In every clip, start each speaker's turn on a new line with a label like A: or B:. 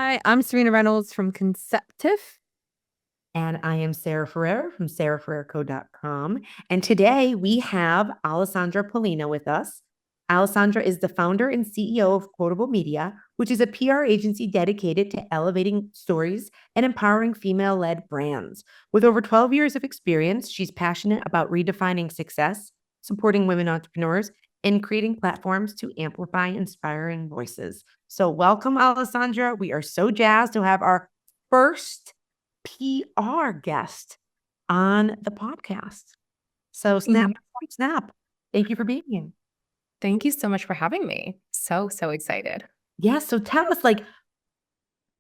A: Hi, I'm Serena Reynolds from Conceptive.
B: And I am Sarah Ferrer from sarahferrerco.com. And today we have Alessandra Pollina with us. Alessandra is the founder and CEO of Quotable Media, which is a PR agency dedicated to elevating stories and empowering female led brands. With over 12 years of experience, she's passionate about redefining success, supporting women entrepreneurs, and creating platforms to amplify inspiring voices. So, welcome, Alessandra. We are so jazzed to have our first PR guest on the podcast. So snap,
A: Mhm.
B: snap. Thank you for being here.
A: Thank you so much for having me. So excited.
B: Yeah. So tell us, like,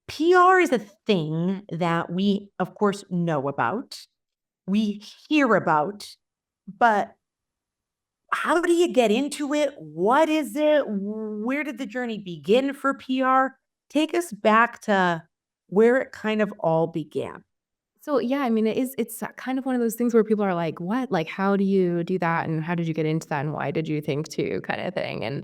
B: PR is a thing that we, of course, know about, we hear about, but how do you get into it? What is it? Where did the journey begin for PR? Take us back to where it kind of all began.
A: So yeah, I mean, it's kind of one of those things where people are like, what? Like, how do you do that? And how did you get into that? And why did you think to kind of thing? And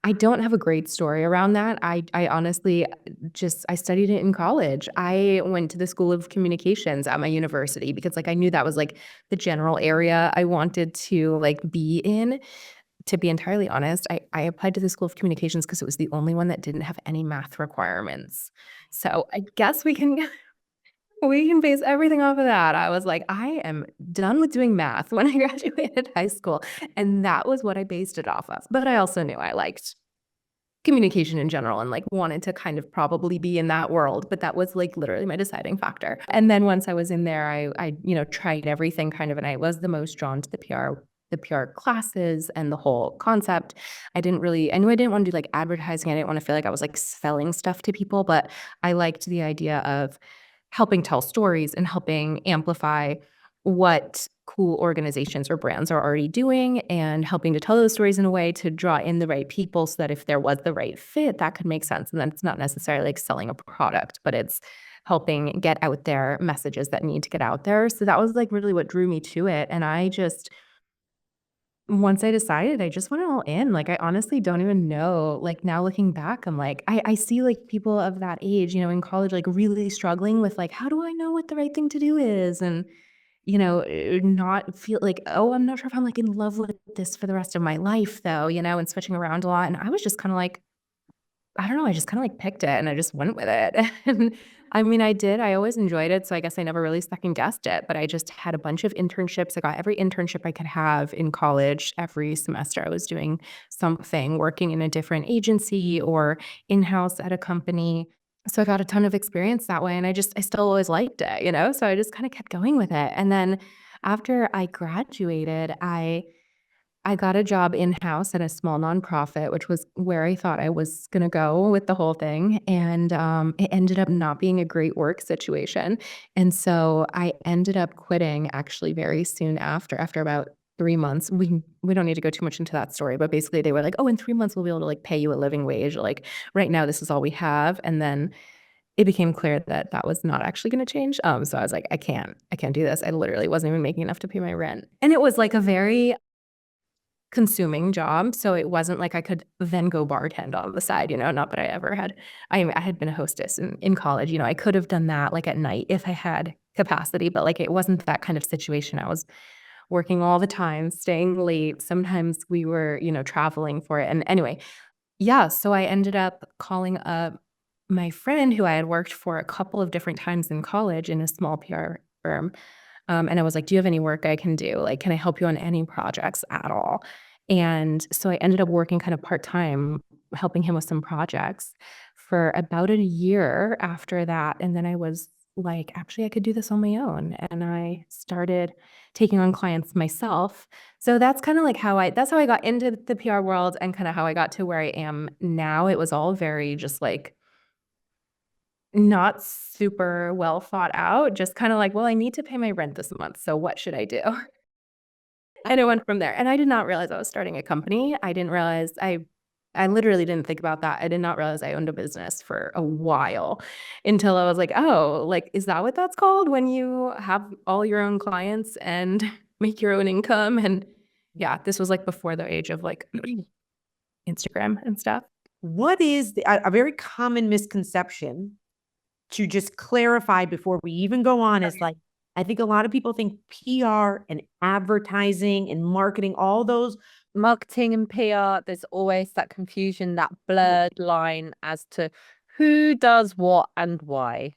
A: I don't have a great story around that. I honestly just I studied it in college. I went to the School of Communications at my university because like I knew that was like the general area I wanted to like be in. To be entirely honest, I applied to the School of Communications because it was the only one that didn't have any math requirements. So I guess we can base everything off of that. I was like, I am done with doing math when I graduated high school, and that was what I based it off of. But I also knew I liked communication in general and like wanted to kind of probably be in that world, but that was like literally my deciding factor. And then once I was in there, I tried everything kind of, and I was the most drawn to the PR classes and the whole concept. I knew I didn't want to do like advertising. I didn't want to feel like I was like selling stuff to people, but I liked the idea of helping tell stories and helping amplify what cool organizations or brands are already doing and helping to tell those stories in a way to draw in the right people so that if there was the right fit, that could make sense. And then it's not necessarily like selling a product, but it's helping get out there messages that need to get out there. So that was like really what drew me to it. And once I decided, I just went all in. Like, I honestly don't even know. Like, now looking back, I'm like, I see like people of that age, in college, like really struggling with like, how do I know what the right thing to do is? And, not feel like, oh, I'm not sure if I'm like in love with this for the rest of my life, though, and switching around a lot. And I was just kind of like, I don't know, I just kinda, like, picked it and I just went with it. And, I mean, I always enjoyed it, so I guess I never really second guessed it, but I just had a bunch of internships. I got every internship I could have in college. Every semester I was doing something, working in a different agency or in-house at a company. So I got a ton of experience that way, and I still always liked it. So I just kinda kept going with it. And then after I graduated, I got a job in-house at a small nonprofit, which was where I thought I was gonna go with the whole thing, and, it ended up not being a great work situation, and so I ended up quitting actually very soon after about 3 months. We don't need to go too much into that story, but basically they were like, "Oh, in 3 months, we'll be able to, like, pay you a living wage, like, right now, this is all we have," and then it became clear that that was not actually gonna change, so I was like, I can't do this." I literally wasn't even making enough to pay my rent, and it was, like, a very consuming job, so it wasn't like I could then go bartend on the side, not that I ever had. I had been a hostess in college, I could have done that, like, at night if I had capacity, but, like, it wasn't that kind of situation. I was working all the time, staying late, sometimes we were, traveling for it, and anyway, yeah, so I ended up calling up my friend who I had worked for a couple of different times in college in a small PR firm, and I was like, "Do you have any work I can do? Like, can I help you on any projects at all?" And so I ended up working kind of part-time, helping him with some projects for about a year after that, and then I was like, "Actually, I could do this on my own," and I started taking on clients myself. So that's how I got into the PR world and kinda how I got to where I am now. It was all very just, like, not super well thought out, just kinda like, "Well, I need to pay my rent this month, so what should I do?" And it went from there, and I did not realize I was starting a company. I didn't realize I literally didn't think about that. I did not realize I owned a business for a while until I was like, "Oh, like, is that what that's called when you have all your own clients and make your own income?" And yeah, this was, like, before the age of, like, Instagram and stuff.
B: What is a very common misconception to just clarify before we even go on is like, I think a lot of people think PR and advertising and marketing, all those.
C: Marketing and PR, there's always that confusion, that blurred line as to who does what and why.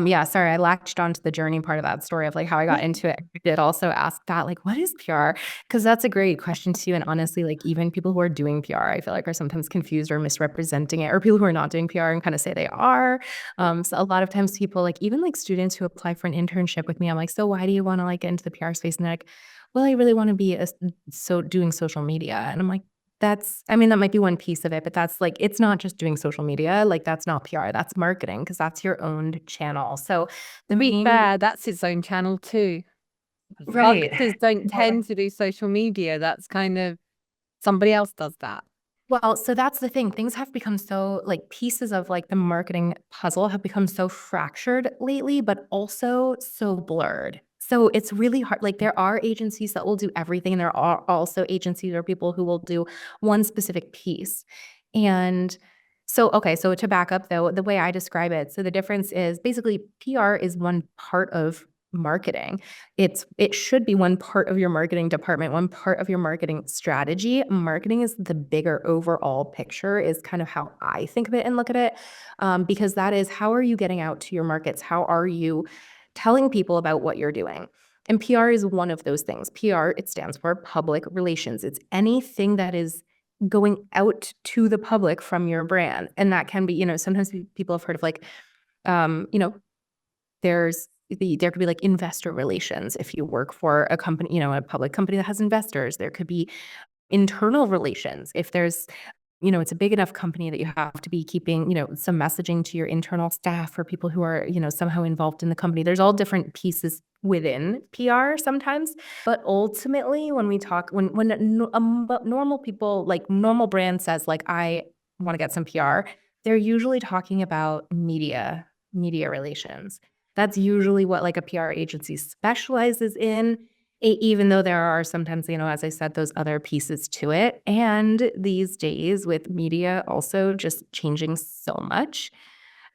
A: Yeah, sorry, I latched onto the journey part of that story of like how I got into it. I did also ask that, like, what is PR? Because that's a great question too. And honestly, like even people who are doing PR, I feel like are sometimes confused or misrepresenting it, or people who are not doing PR and kind of say they are. So a lot of times people like even like students who apply for an internship with me, I'm like, so why do you want to like get into the PR space? And they're like, well, I really want to be doing social media. And I'm like, I mean, that might be one piece of it, but that's like, it's not just doing social media. Like that's not PR, that's marketing because that's your own channel. So
C: To be fair, that's its own channel too.
A: right.
C: Marketers don't tend to do social media. That's kind of somebody else does that.
A: Well, so that's the thing. Things have become so like pieces of like the marketing puzzle have become so fractured lately, but also so blurred. So it's really hard. Like there are agencies that will do everything, and there are also agencies or people who will do one specific piece. And so, okay, so to back up though, the way I describe it, so the difference is basically PR is one part of marketing. It should be one part of your marketing department, one part of your marketing strategy. Marketing is the bigger overall picture, is kind of how I think of it and look at it, because that is how are you getting out to your markets? How are you telling people about what you're doing? And PR is one of those things. PR, it stands for public relations. It's anything that is going out to the public from your brand. And that can be, sometimes people have heard of like, there could be like investor relations if you work for a company, a public company that has investors. There could be internal relations if there's, it's a big enough company that you have to be keeping, some messaging to your internal staff or people who are, somehow involved in the company. There's all different pieces within PR sometimes. But ultimately, when we talk, when normal people, like normal brand says, like, I want to get some PR, they're usually talking about media relations. That's usually what like a PR agency specializes in, even though there are sometimes, as I said, those other pieces to it. And these days with media also just changing so much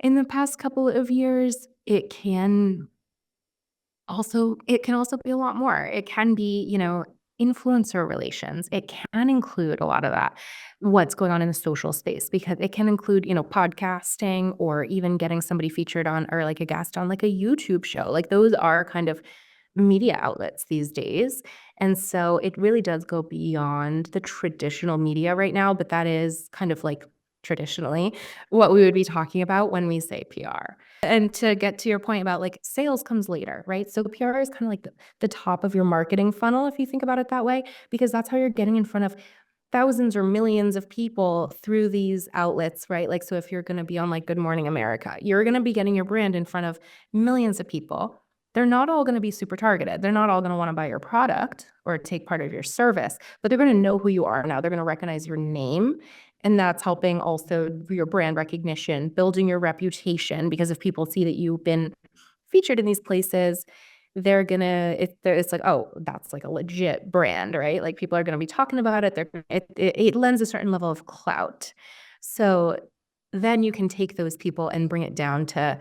A: in the past couple of years, it can also be a lot more. It can be, influencer relations. It can include a lot of that, what's going on in the social space, because it can include, podcasting or even getting somebody featured on or like a guest on like a YouTube show. Like those are kind of media outlets these days. And so it really does go beyond the traditional media right now, but that is kind of like traditionally what we would be talking about when we say PR. And to get to your point about like sales comes later, right? So PR is kind of like the top of your marketing funnel, if you think about it that way, because that's how you're getting in front of thousands or millions of people through these outlets, right? Like, so if you're going to be on like Good Morning America, you're going to be getting your brand in front of millions of people. They're not all going to be super targeted. They're not all going to want to buy your product or take part of your service, but they're going to know who you are now. They're going to recognize your name. And that's helping also your brand recognition, building your reputation, because if people see that you've been featured in these places, they're gonna, it's like, oh, that's like a legit brand, right? Like people are gonna be talking about it. It lends a certain level of clout. So then you can take those people and bring it down to,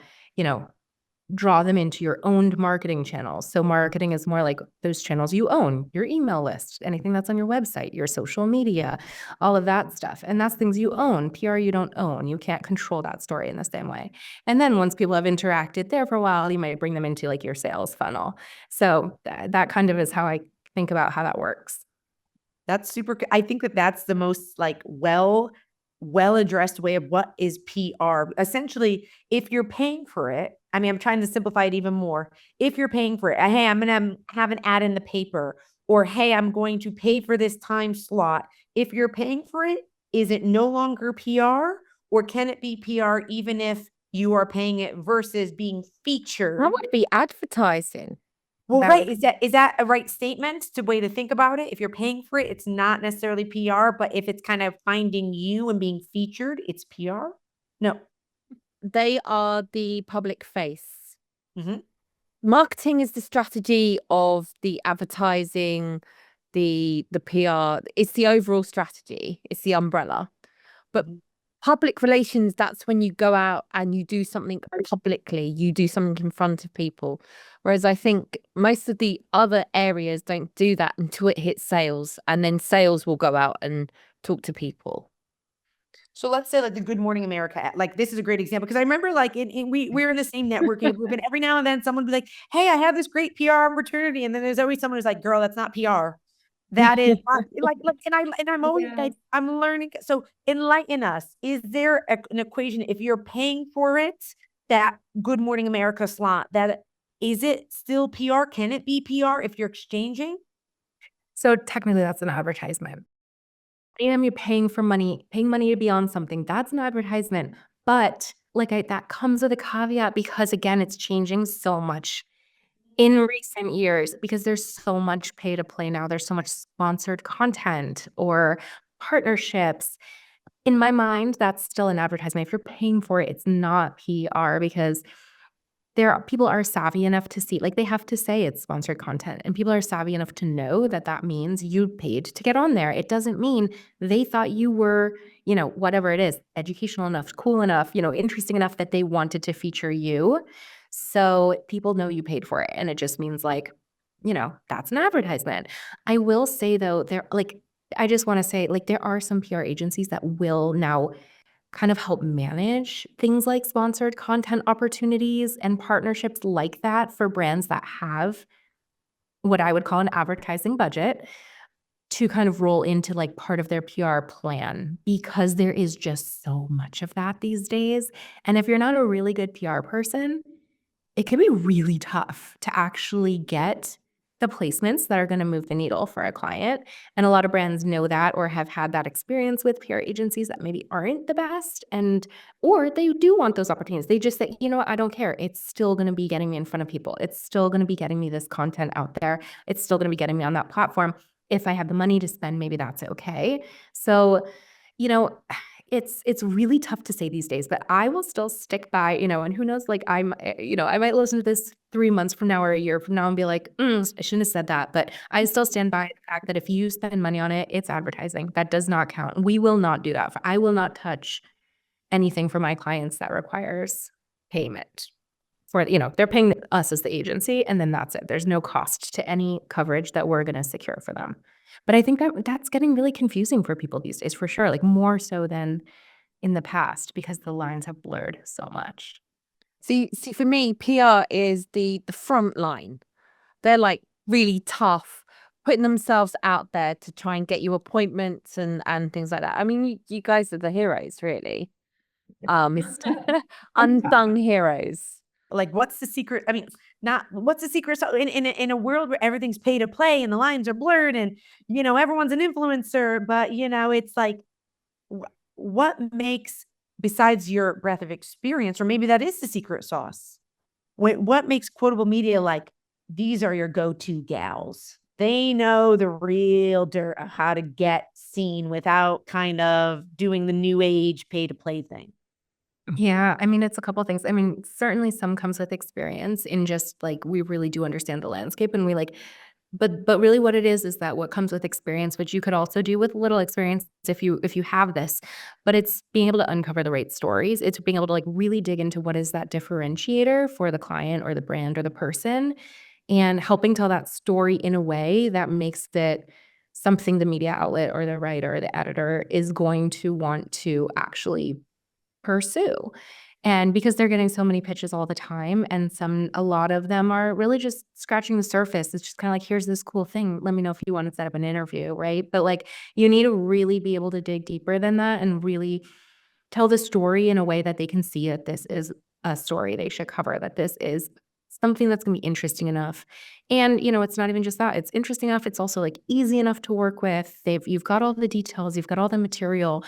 A: draw them into your owned marketing channels. So marketing is more like those channels you own, your email list, anything that's on your website, your social media, all of that stuff. And that's things you own. PR you don't own. You can't control that story in the same way. And then once people have interacted there for a while, you might bring them into like your sales funnel. So that kind of is how I think about how that works.
B: That's super. I think that that's the most like well addressed way of what is PR. Essentially, if you're paying for it, I mean, I'm trying to simplify it even more. If you're paying for it, hey, I'm going to have an ad in the paper, or hey, I'm going to pay for this time slot. If you're paying for it, is it no longer PR, or can it be PR even if you are paying it versus being featured?
C: That would be advertising.
B: Well, right. Is that a right statement to way to think about it? If you're paying for it, it's not necessarily PR, but if it's kind of finding you and being featured, it's PR? No.
C: They are the public face.
B: Mm-hmm.
C: Marketing is the strategy of the advertising, the PR. It's the overall strategy. It's the umbrella. But public relations, that's when you go out and you do something publicly, you do something in front of people. Whereas I think most of the other areas don't do that until it hits sales, and then sales will go out and talk to people.
B: So let's say like the Good Morning America, like this is a great example because I remember like we're in the same networking group, and every now and then someone would be like, "Hey, I have this great PR opportunity," and then there's always someone who's like, "Girl, that's not PR. That is not, like," and I'm always like, I'm learning. So enlighten us. Is there an equation if you're paying for it, that Good Morning America slot, that is it still PR? Can it be PR if you're exchanging?
A: So technically that's an advertisement. Anytime you're paying money to be on something, that's an advertisement. But that comes with a caveat because again, it's changing so much in recent years because there's so much pay to play now. There's so much sponsored content or partnerships. In my mind, that's still an advertisement. If you're paying for it, it's not PR because people are savvy enough to see, they have to say it's sponsored content, and people are savvy enough to know that that means you paid to get on there. It doesn't mean they thought you were, whatever it is, educational enough, cool enough, interesting enough that they wanted to feature you. So people know you paid for it, and it just means that's an advertisement. I will say though, I just want to say there are some PR agencies that will now kind of help manage things like sponsored content opportunities and partnerships like that for brands that have what I would call an advertising budget to kind of roll into part of their PR plan because there is just so much of that these days. And if you're not a really good PR person, it can be really tough to actually get the placements that are going to move the needle for a client. And a lot of brands know that or have had that experience with PR agencies that maybe aren't the best, or they do want those opportunities. They just say, you know what, I don't care. It's still going to be getting me in front of people. It's still going to be getting me this content out there. It's still going to be getting me on that platform. If I have the money to spend, maybe that's okay. So, you know, it's really tough to say these days, but I will still stick by, and who knows, I might listen to this 3 months from now or a year from now and be like, I shouldn't have said that. But I still stand by the fact that if you spend money on it, it's advertising. That does not count. We will not do that. I will not touch anything for my clients that requires payment. They're paying us as the agency, and then that's it. There's no cost to any coverage that we're going to secure for them. But I think that's getting really confusing for people these days, for sure, more so than in the past because the lines have blurred so much.
C: See, for me, PR is the front line. They're really tough, putting themselves out there to try and get you appointments and things like that. I mean, you guys are the heroes, really. Unsung heroes.
B: What's the secret? I mean, not what's the secret? So in a world where everything's pay to play and the lines are blurred and, everyone's an influencer, but, it's what makes, besides your breadth of experience, or maybe that is the secret sauce, what makes Quotable Media these are your go-to gals? They know the real dirt of how to get seen without kind of doing the new age pay to play thing.
A: Yeah, I mean, it's a couple things. I mean, certainly some comes with experience in just we really do understand the landscape and we but really what it is that what comes with experience, which you could also do with little experience if you have this, but it's being able to uncover the right stories. It's being able to really dig into what is that differentiator for the client or the brand or the person, and helping tell that story in a way that makes it something the media outlet or the writer or the editor is going to want to actually pursue. And because they're getting so many pitches all the time, and a lot of them are really just scratching the surface. It's just kind of here's this cool thing. Let me know if you want to set up an interview, right? But you need to really be able to dig deeper than that and really tell the story in a way that they can see that this is a story they should cover, that this is something that's going to be interesting enough. And, it's not even just that. It's interesting enough. It's also easy enough to work with. You've got all the details, you've got all the material.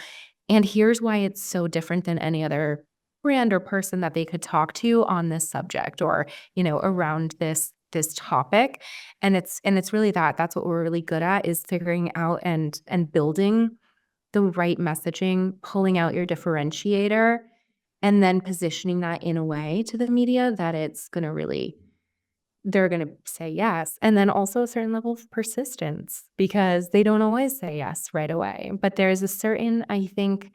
A: And here's why it's so different than any other brand or person that they could talk to on this subject or, around this topic. And it's really that's what we're really good at, is figuring out and building the right messaging, pulling out your differentiator, and then positioning that in a way to the media that it's going to really, they're going to say yes. And then also a certain level of persistence, because they don't always say yes right away. But there's a certain, I think,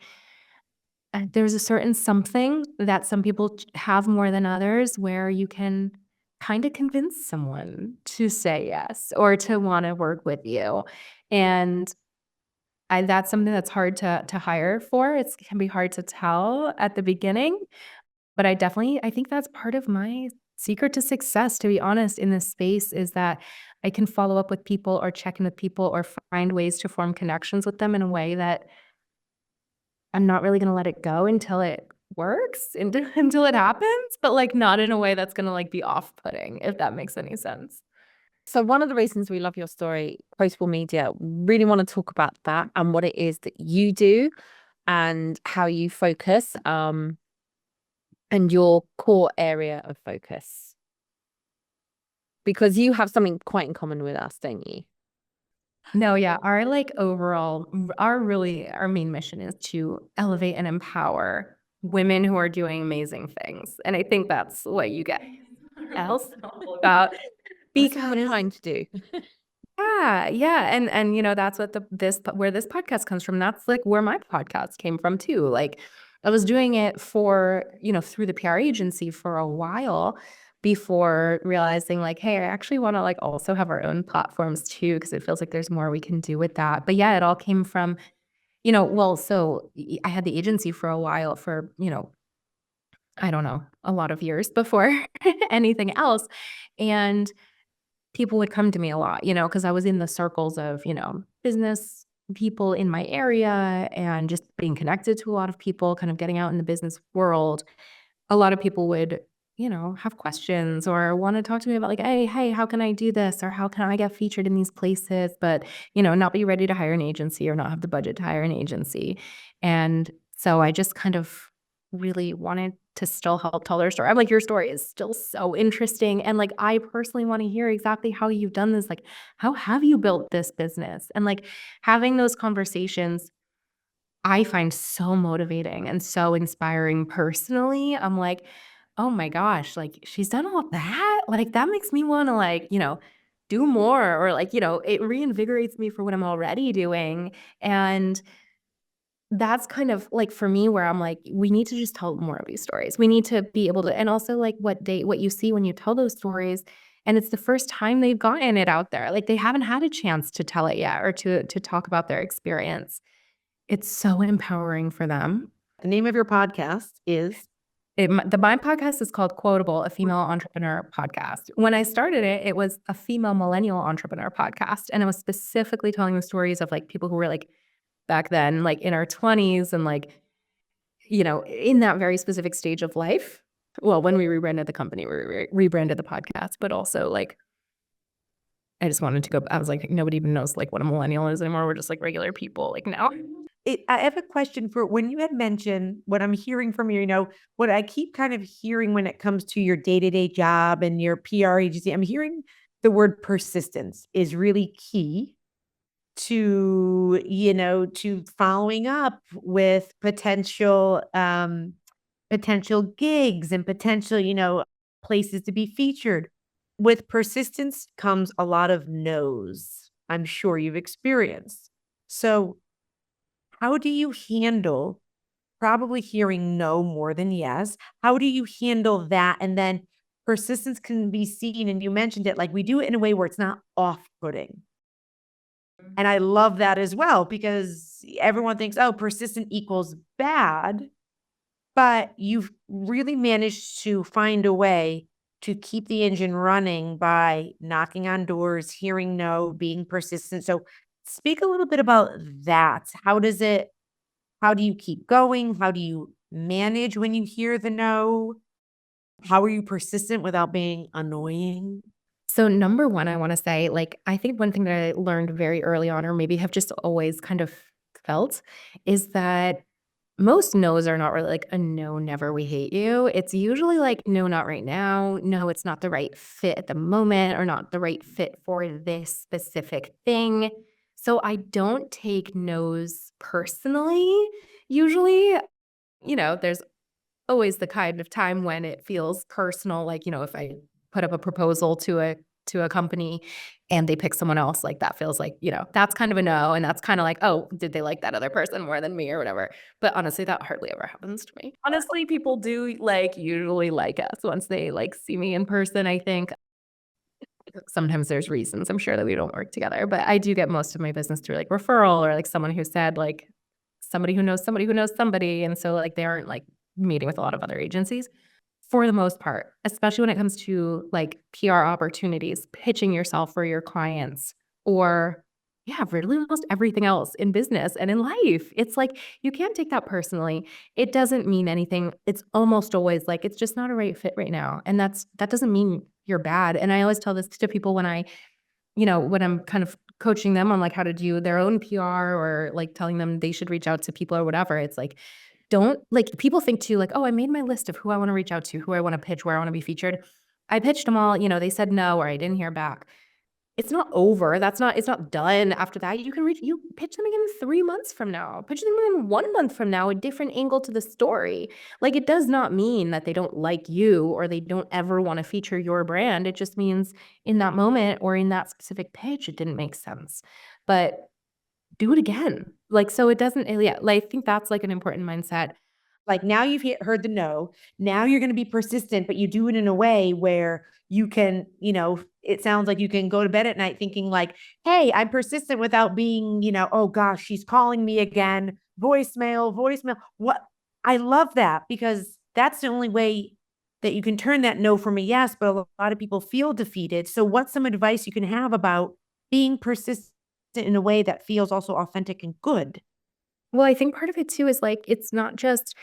A: there's a certain something that some people have more than others where you can kind of convince someone to say yes or to want to work with you. And that's something that's hard to hire for. It can be hard to tell at the beginning, but I think that's part of my secret to success, to be honest, in this space is that I can follow up with people or check in with people or find ways to form connections with them in a way that I'm not really gonna let it go until it works, until it happens, but, like, not in a way that's gonna, like, be off-putting, if that makes any sense.
C: So one of the reasons we love your story, Quotable Media, really want to talk about that and what it is that you do and how you focus, and your core area of focus. Because you have something quite in common with us, don't you?
A: No, yeah, our, like, overall our main mission is to elevate and empower women who are doing amazing things, and I think that's what you guys else about
C: That's what we're
A: because
C: trying to do.
A: yeah, and you know, that's what where this podcast comes from. That's like where my podcast came from too. Like I was doing it for, you know, through the PR agency for a while before realizing like, hey, I actually want to like also have our own platforms too, because it feels like there's more we can do with that. But yeah, it all came from, you know, well, so I had the agency for a while for, you know, I don't know, a lot of years before anything else. And people would come to me a lot, you know, because I was in the circles of, you know, business people in my area and just being connected to a lot of people, kind of getting out in the business world. A lot of people would, you know, have questions or want to talk to me about like, hey, how can I do this? Or how can I get featured in these places? But, you know, not be ready to hire an agency or not have the budget to hire an agency. And so I just kind of really wanted to still help tell their story. I'm like, your story is still so interesting. And like, I personally want to hear exactly how you've done this. Like, how have you built this business? And like having those conversations I find so motivating and so inspiring personally. I'm like, "Oh my gosh, like, she's done all that? Like, that makes me wanna, like, you know, do more," or, like, you know, it reinvigorates me for what I'm already doing, and that's kind of, like, for me where I'm like, we need to just tell more of these stories. We need to be able to and also, like, what you see when you tell those stories, and it's the first time they've gotten it out there, like, they haven't had a chance to tell it yet or to talk about their experience. It's so empowering for them.
B: The name of your podcast is
A: My podcast is called Quotable, a female entrepreneur podcast. When I started it, it was a female millennial entrepreneur podcast, and it was specifically telling the stories of, like, people who were, like, back then, like, in our 20s and, like, you know, in that very specific stage of life. Well, when we rebranded the company, we rebranded the podcast, but also, like, I just wanted to go I was like, nobody even knows, like, what a millennial is anymore. We're just, like, regular people, like, now.
B: I have a question for when you had mentioned what I'm hearing from you, you know, what I keep kind of hearing when it comes to your day-to-day job and your PR agency, I'm hearing the word persistence is really key to, you know, to following up with potential gigs and potential, you know, places to be featured. With persistence comes a lot of no's. I'm sure you've experienced. So how do you handle probably hearing no more than yes? How do you handle that? And then persistence can be seen, and you mentioned it, like we do it in a way where it's not off-putting. And I love that as well because everyone thinks, oh, persistent equals bad, but you've really managed to find a way to keep the engine running by knocking on doors, hearing no, being persistent. So speak a little bit about that. How do you keep going? How do you manage when you hear the no? How are you persistent without being annoying?
A: So number one, I wanna say, like, I think one thing that I learned very early on or maybe have just always kind of felt is that most no's are not really like a no, never, we hate you. It's usually like, no, not right now. No, it's not the right fit at the moment or not the right fit for this specific thing. So I don't take no's personally. Usually, you know, there's always the kind of time when it feels personal, like, you know, if I put up a proposal to a to a company and they pick someone else, like that feels like, that's kind of a no. And that's kind of like, oh, did they like that other person more than me or whatever? But honestly, that hardly ever happens to me. Honestly, people do usually like us once they see me in person, I think. Sometimes there's reasons, I'm sure, that we don't work together, but I do get most of my business through referral or someone who said somebody who knows somebody who knows somebody. And so they aren't meeting with a lot of other agencies for the most part, especially when it comes to PR opportunities, pitching yourself for your clients, or yeah, really almost everything else in business and in life. It's you can't take that personally. It doesn't mean anything. It's almost always it's just not a right fit right now. And that doesn't mean you're bad. And I always tell this to people when when I'm kind of coaching them on how to do their own PR or telling them they should reach out to people or whatever. It's don't people think too, oh, I made my list of who I want to reach out to, who I want to pitch, where I want to be featured. I pitched them all, they said no, or I didn't hear back. It's not over. It's not done after that. You pitch them again 3 months from now, pitch them again 1 month from now, a different angle to the story. It does not mean that they don't like you or they don't ever want to feature your brand. It just means in that moment or in that specific pitch, it didn't make sense. But do it again. So it doesn't, yeah, I think that's an important mindset.
B: Now you've heard the no. Now you're going to be persistent, but you do it in a way where you can, it sounds like you can go to bed at night thinking hey, I'm persistent without being, oh gosh, she's calling me again. Voicemail. What? I love that because that's the only way that you can turn that no from a yes, but a lot of people feel defeated. So what's some advice you can have about being persistent in a way that feels also authentic and good?
A: Well, I think part of it too is it's not just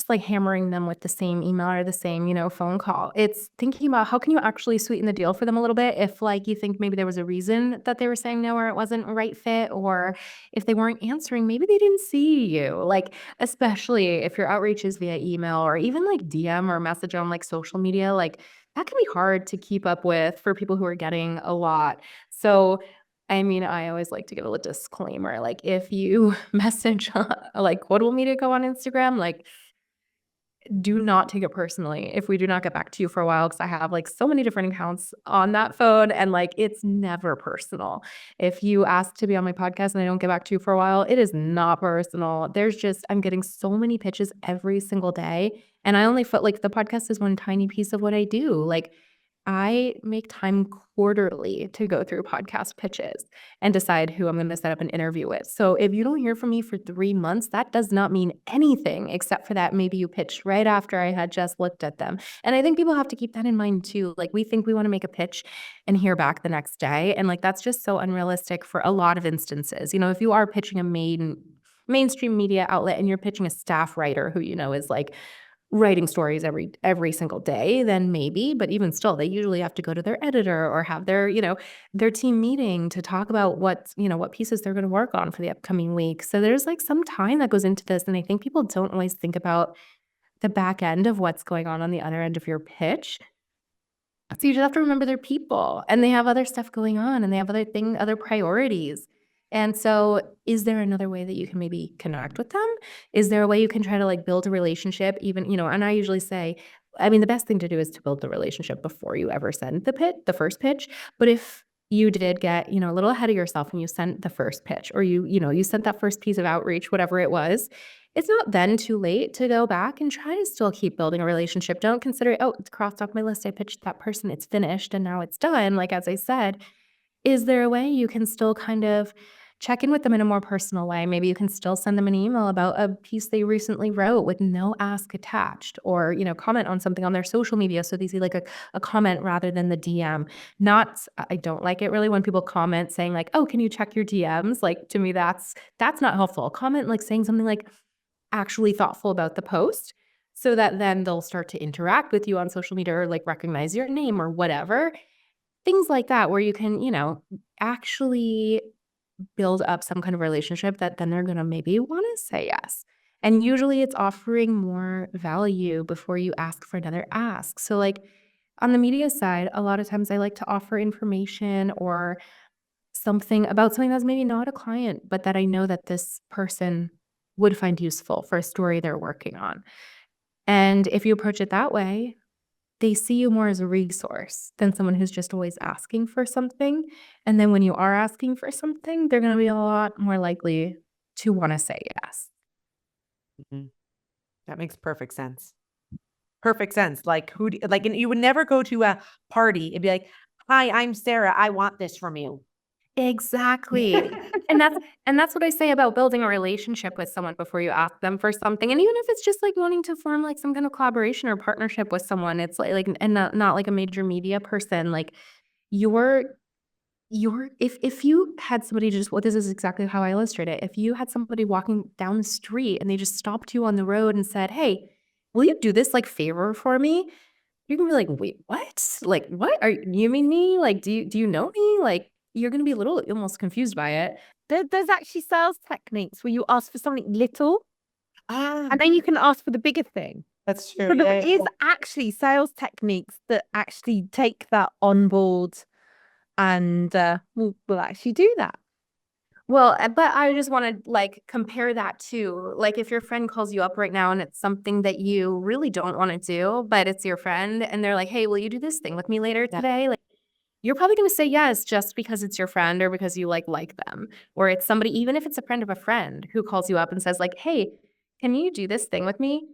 A: hammering them with the same email or the same, phone call. It's thinking about how can you actually sweeten the deal for them a little bit if you think maybe there was a reason that they were saying no or it wasn't a right fit, or if they weren't answering, maybe they didn't see you. Especially if your outreach is via email or even DM or message on social media, that can be hard to keep up with for people who are getting a lot. So I mean, I always like to give a little disclaimer, if you message Quotable Media Co on Instagram, do not take it personally if we do not get back to you for a while, because I have so many different accounts on that phone and it's never personal. If you ask to be on my podcast and I don't get back to you for a while, it is not personal. I'm getting so many pitches every single day, and I only feel the podcast is one tiny piece of what I do. I make time quarterly to go through podcast pitches and decide who I'm going to set up an interview with. So if you don't hear from me for 3 months, that does not mean anything except for that maybe you pitched right after I had just looked at them. And I think people have to keep that in mind too. We think we want to make a pitch and hear back the next day. And that's just so unrealistic for a lot of instances. If you are pitching a mainstream media outlet and you're pitching a staff writer who, is writing stories every single day, then maybe, but even still, they usually have to go to their editor or have their, their team meeting to talk about what pieces they're going to work on for the upcoming week. So there's some time that goes into this. And I think people don't always think about the back end of what's going on the other end of your pitch. So you just have to remember they're people and they have other stuff going on and they have other priorities. And so is there another way that you can maybe connect with them? Is there a way you can try to build a relationship even, and I usually say, I mean, the best thing to do is to build the relationship before you ever send the first pitch. But if you did get, a little ahead of yourself when you sent the first pitch, or you sent that first piece of outreach, whatever it was, it's not then too late to go back and try to still keep building a relationship. Don't consider, oh, it's crossed off my list. I pitched that person. It's finished and now it's done. As I said, is there a way you can still kind of check in with them in a more personal way? Maybe you can still send them an email about a piece they recently wrote with no ask attached, or, comment on something on their social media so they see a comment rather than the DM. I don't like it really when people comment saying oh, can you check your DMs? To me, that's not helpful. Comment saying something actually thoughtful about the post, so that then they'll start to interact with you on social media or recognize your name or whatever. Things like that, where you can, actually build up some kind of relationship that then they're going to maybe want to say yes. And usually it's offering more value before you ask for another ask. So on the media side, a lot of times I like to offer information or something about something that's maybe not a client, but that I know that this person would find useful for a story they're working on. And if you approach it that way, they see you more as a resource than someone who's just always asking for something. And then when you are asking for something, they're going to be a lot more likely to want to say yes.
B: Mhm. That makes perfect sense. Perfect sense. Like like, and you would never go to a party and be like, "Hi, I'm Sarah. I want this from you."
A: Exactly. And that's what I say about building a relationship with someone before you ask them for something. And even if it's just like wanting to form like some kind of collaboration or partnership with someone, it's like and not like a major media person, like your if you had somebody just this is exactly how I illustrate it. If you had somebody walking down the street and they just stopped you on the road and said, "Hey, will you do this like favor for me?" You're gonna be like, "Wait, what? Like, what? You mean me? Like, do you know me?" Like, you're gonna be a little almost confused by it.
C: There's actually sales techniques where you ask for something little
B: Ah,
C: and then you can ask for the bigger thing.
B: that's true.
C: So there
B: Yeah,
C: is actually sales techniques that actually take that on board and will actually do that.
A: Well, but I just wanna, like, compare that to, like, if your friend calls you up right now and it's something that you really don't wanna do, but it's your friend, and they're like, "Hey, will you do this thing with me later today?" Like, you're probably gonna say yes just because it's your friend or because you, like them. Or it's somebody even if it's a friend of a friend who calls you up and says, like, "Hey, can you do this thing with me?"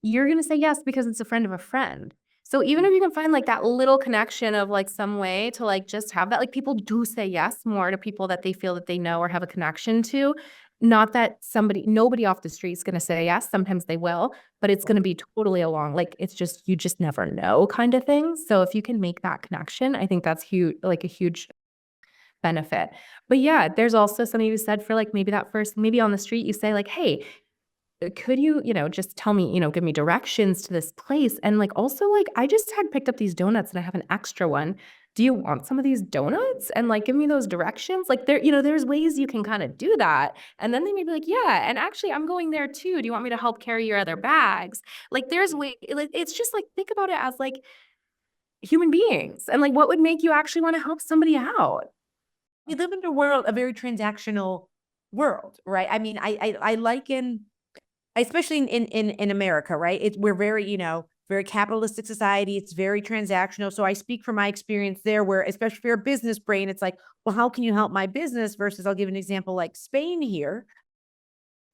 A: You're gonna say yes because it's a friend of a friend. So even if you can find, like, that little connection of, like, some way to, like, just have that, like, people do say yes more to people that they feel that they know or have a connection to. Not that nobody off the street is gonna say yes, sometimes they will, but it's gonna be totally along like, it's just you just never know kinda thing. So if you can make that connection, I think that's huge like, a huge benefit. But yeah, there's also something you said for, like, maybe that first maybe on the street you say, like, "Hey, could you, just tell me, give me directions to this place? And like also like I just had picked up these donuts and I have an extra one. Do you want some of these donuts? And like give me those directions." Like there's ways you can kind of do that. And then they may be like, "Yeah, and actually I'm going there too. Do you want me to help carry your other bags?" Like it's just like think about it as like human beings and like what would make you actually want to help somebody out.
B: we live in a very transactional world, right? I mean, I liken, especially in America, right? We're very, very capitalistic society. It's very transactional. So I speak from my experience there, where especially if you're a business brain, it's like, well, how can you help my business? Versus, I'll give an example like Spain here.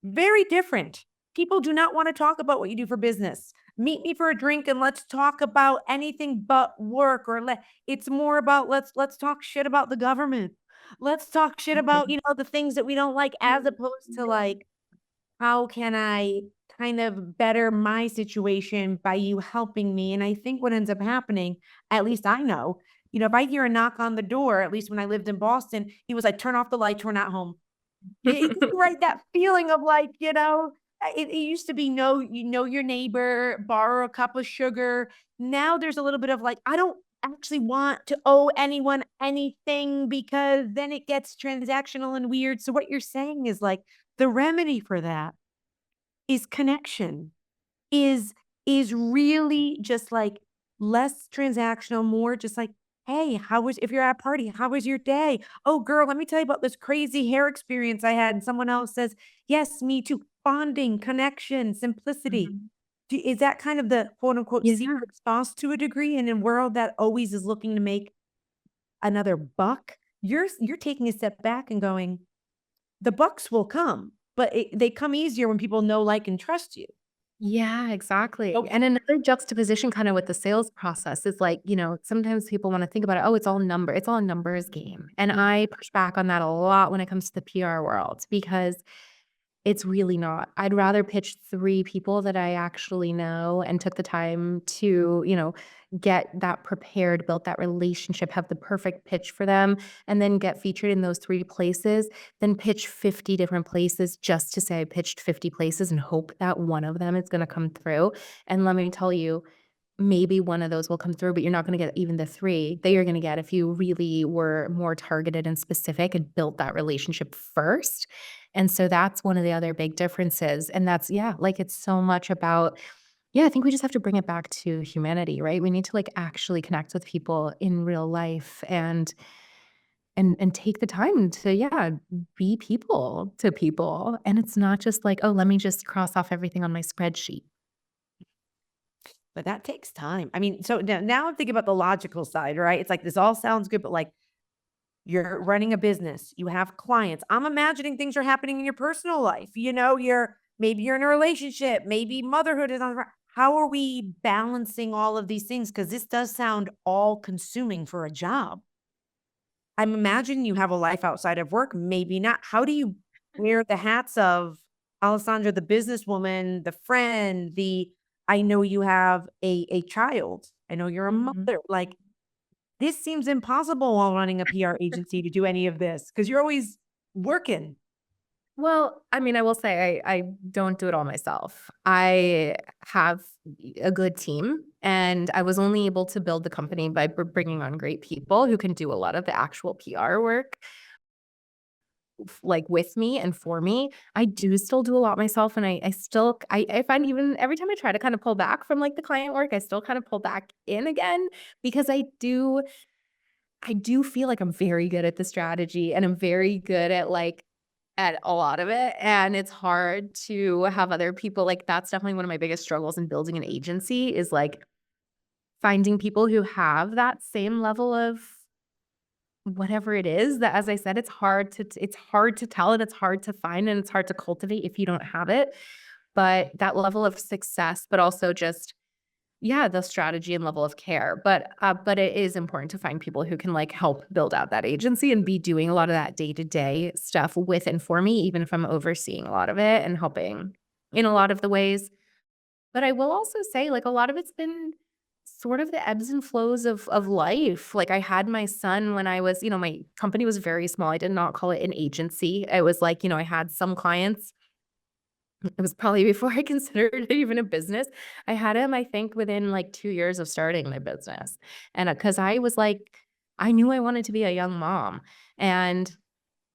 B: Very different. People do not want to talk about what you do for business. Meet me for a drink and let's talk about anything but work, or it's more about let's talk shit about the government. Let's talk shit about, the things that we don't like, as opposed to like, how can I kind of better my situation by you helping me? And I think what ends up happening, at least I know, if I hear a knock on the door, at least when I lived in Boston, he was like, "Turn off the lights, we're not home." Right, that feeling of like, it used to be you know your neighbor, borrow a cup of sugar. Now there's a little bit of like, I don't actually want to owe anyone anything, because then it gets transactional and weird. So what you're saying is like the remedy for that is connection, is is really just like less transactional, more just like, "Hey, if you're at a party, how was your day? Oh, girl, let me tell you about this crazy hair experience I had." And someone else says, "Yes, me too." Bonding, connection, simplicity.
A: Mhm.
B: Is that kind of the quote unquote
A: Yeah.
B: secret sauce to a degree in a world that always is looking to make another buck? You're taking a step back and going, the bucks will come, but they come easier when people know, like, and trust you.
A: Yeah, exactly.
B: Okay.
A: And another juxtaposition kind of with the sales process is like, sometimes people want to think about it, oh, it's all a numbers game. And I push back on that a lot when it comes to the PR world because it's really not. I'd rather pitch 3 people that I actually know and took the time to, get that prepared, built that relationship, have the perfect pitch for them, and then get featured in those 3 places, than pitch 50 different places just to say I pitched 50 places and hope that one of them is gonna come through. And let me tell you, maybe one of those will come through, but you're not gonna get even the 3 that you're gonna get if you really were more targeted and specific and built that relationship first. And so that's one of the other big differences, and that's yeah, like, it's so much about yeah, I think we just have to bring it back to humanity, right? We need to, like, actually connect with people in real life and take the time to, yeah, be people to people, and it's not just like, "Oh, let me just cross off everything on my spreadsheet."
B: But that takes time. I mean, so now I'm thinking about the logical side, right? It's like this all sounds good, but like you're running a business, you have clients. I'm imagining things are happening in your personal life. Maybe you're in a relationship, maybe motherhood is on the how are we balancing all of these things? Because this does sound all consuming for a job. I'm imagining you have a life outside of work, maybe not. How do you wear the hats of Alessandra, the businesswoman, the friend, I know you have a child. I know you're a mother. Like this seems impossible while running a PR agency to do any of this because you're always working.
A: Well, I mean, I will say I don't do it all myself. I have a good team, and I was only able to build the company by bringing on great people who can do a lot of the actual PR work, like with me and for me. I do still do a lot myself, and I find even every time I try to kind of pull back from like the client work, I still kind of pull back in again because I do feel like I'm very good at the strategy and I'm very good at at a lot of it. And it's hard to have other people like that's definitely one of my biggest struggles in building an agency is like finding people who have that same level of whatever it is that, as I said, it's hard to tell and it's hard to find and it's hard to cultivate if you don't have it. But that level of success, but also just yeah, the strategy and level of care, but it is important to find people who can, like, help build out that agency and be doing a lot of that day-to-day stuff with and for me, even if I'm overseeing a lot of it and helping in a lot of the ways. But I will also say, like, a lot of it's been sort of the ebbs and flows of life. Like, I had my son when I was my company was very small. I did not call it an agency. It was like, I had some clients. It was probably before I considered it even a business. I had him, I think, within, like, 2 years of starting my business, and, because I was, like I knew I wanted to be a young mom, and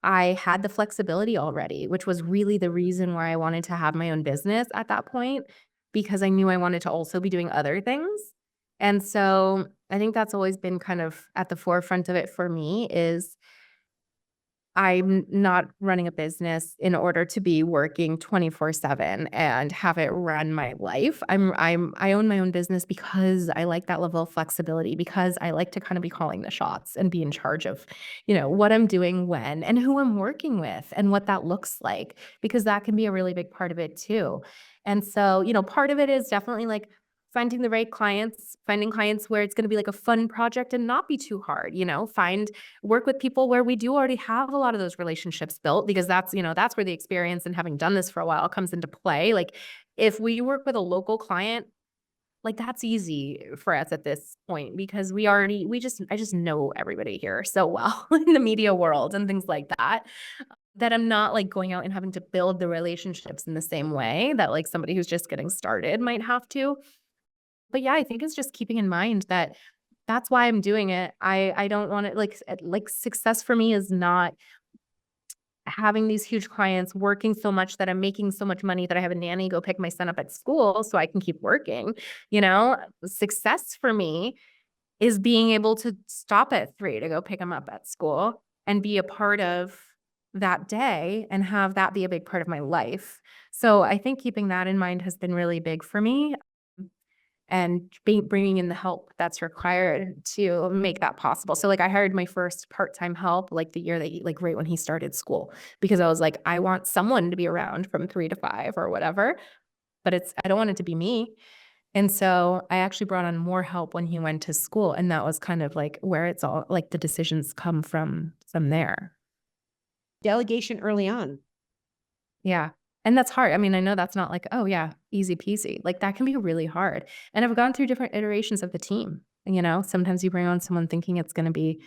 A: I had the flexibility already, which was really the reason why I wanted to have my own business at that point, because I knew I wanted to also be doing other things, and so, I think that's always been kind of at the forefront of it for me is I'm not running a business in order to be working 24/7 and have it run my life. I own my own business because I like that level of flexibility, because I like to kind of be calling the shots and be in charge of, what I'm doing when and who I'm working with and what that looks like, because that can be a really big part of it too. And so, part of it is definitely like finding the right clients, finding clients where it's going to be like a fun project and not be too hard, work with people where we do already have a lot of those relationships built because that's where the experience and having done this for a while comes into play. Like if we work with a local client, like that's easy for us at this point because I just know everybody here so well in the media world and things like that, that I'm not like going out and having to build the relationships in the same way that like somebody who's just getting started might have to. But yeah, I think it's just keeping in mind that that's why I'm doing it. I don't want it like success for me is not having these huge clients, working so much that I'm making so much money that I have a nanny go pick my son up at school so I can keep working, you know? Success for me is being able to stop at 3 to go pick him up at school and be a part of that day and have that be a big part of my life. So I think keeping that in mind has been really big for me and bringing in the help that's required to make that possible. So, like, I hired my first part-time help, like, the year that like, right when he started school, because I was like, "I want someone to be around from 3 to 5 or whatever, but I don't want it to be me." And so, I actually brought on more help when he went to school, and that was kind of, like, where it's all like, the decisions come from there.
B: Delegation early on.
A: Yeah. And that's hard. I mean, I know that's not like, "Oh, yeah, easy peasy." Like, that can be really hard. And I've gone through different iterations of the team, Sometimes you bring on someone thinking it's gonna be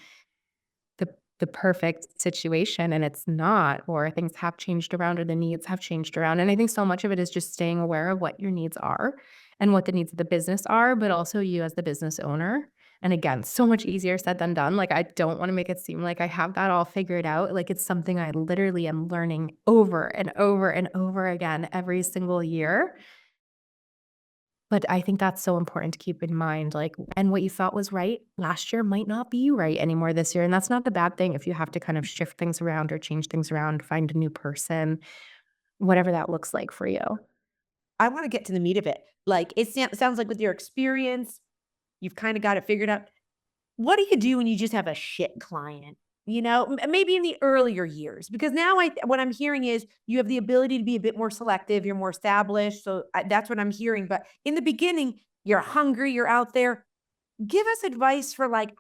A: the the perfect situation, and it's not, or things have changed around, or the needs have changed around. And I think so much of it is just staying aware of what your needs are and what the needs of the business are, but also you as the business owner. And again, so much easier said than done. Like, I don't want to make it seem like I have that all figured out. Like, it's something I literally am learning over and over and over again every single year. But I think that's so important to keep in mind, like, and what you thought was right last year might not be right anymore this year, and that's not the bad thing if you have to kind of shift things around or change things around, find a new person, whatever that looks like for you.
B: I want to get to the meat of it. Like it sounds like with your experience, you've kind of got it figured out. What do you do when you just have a shit client? You know, maybe in the earlier years, because now what I'm hearing is you have the ability to be a bit more selective. You're more established. So that's what I'm hearing. But in the beginning, you're hungry, you're out there. Give us advice for like,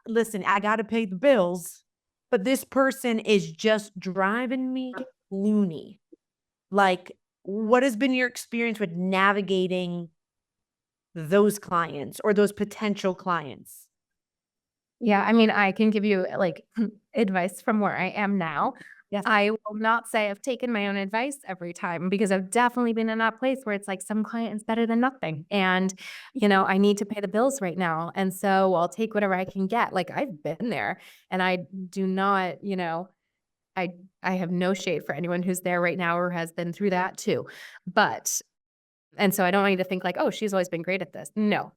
B: listen, I got to pay the bills, but this person is just driving me loony. Like, what has been your experience with navigating those clients or those potential clients?
A: Yeah, I mean, I can give you like advice from where I am now.
B: Yes.
A: I will not say I've taken my own advice every time because I've definitely been in that place where it's like some client is better than nothing. And, I need to pay the bills right now. And so I'll take whatever I can get. Like I've been there and I do not, I I have no shade for anyone who's there right now or has been through that too. And so I don't want you to think like, oh, she's always been great at this. No.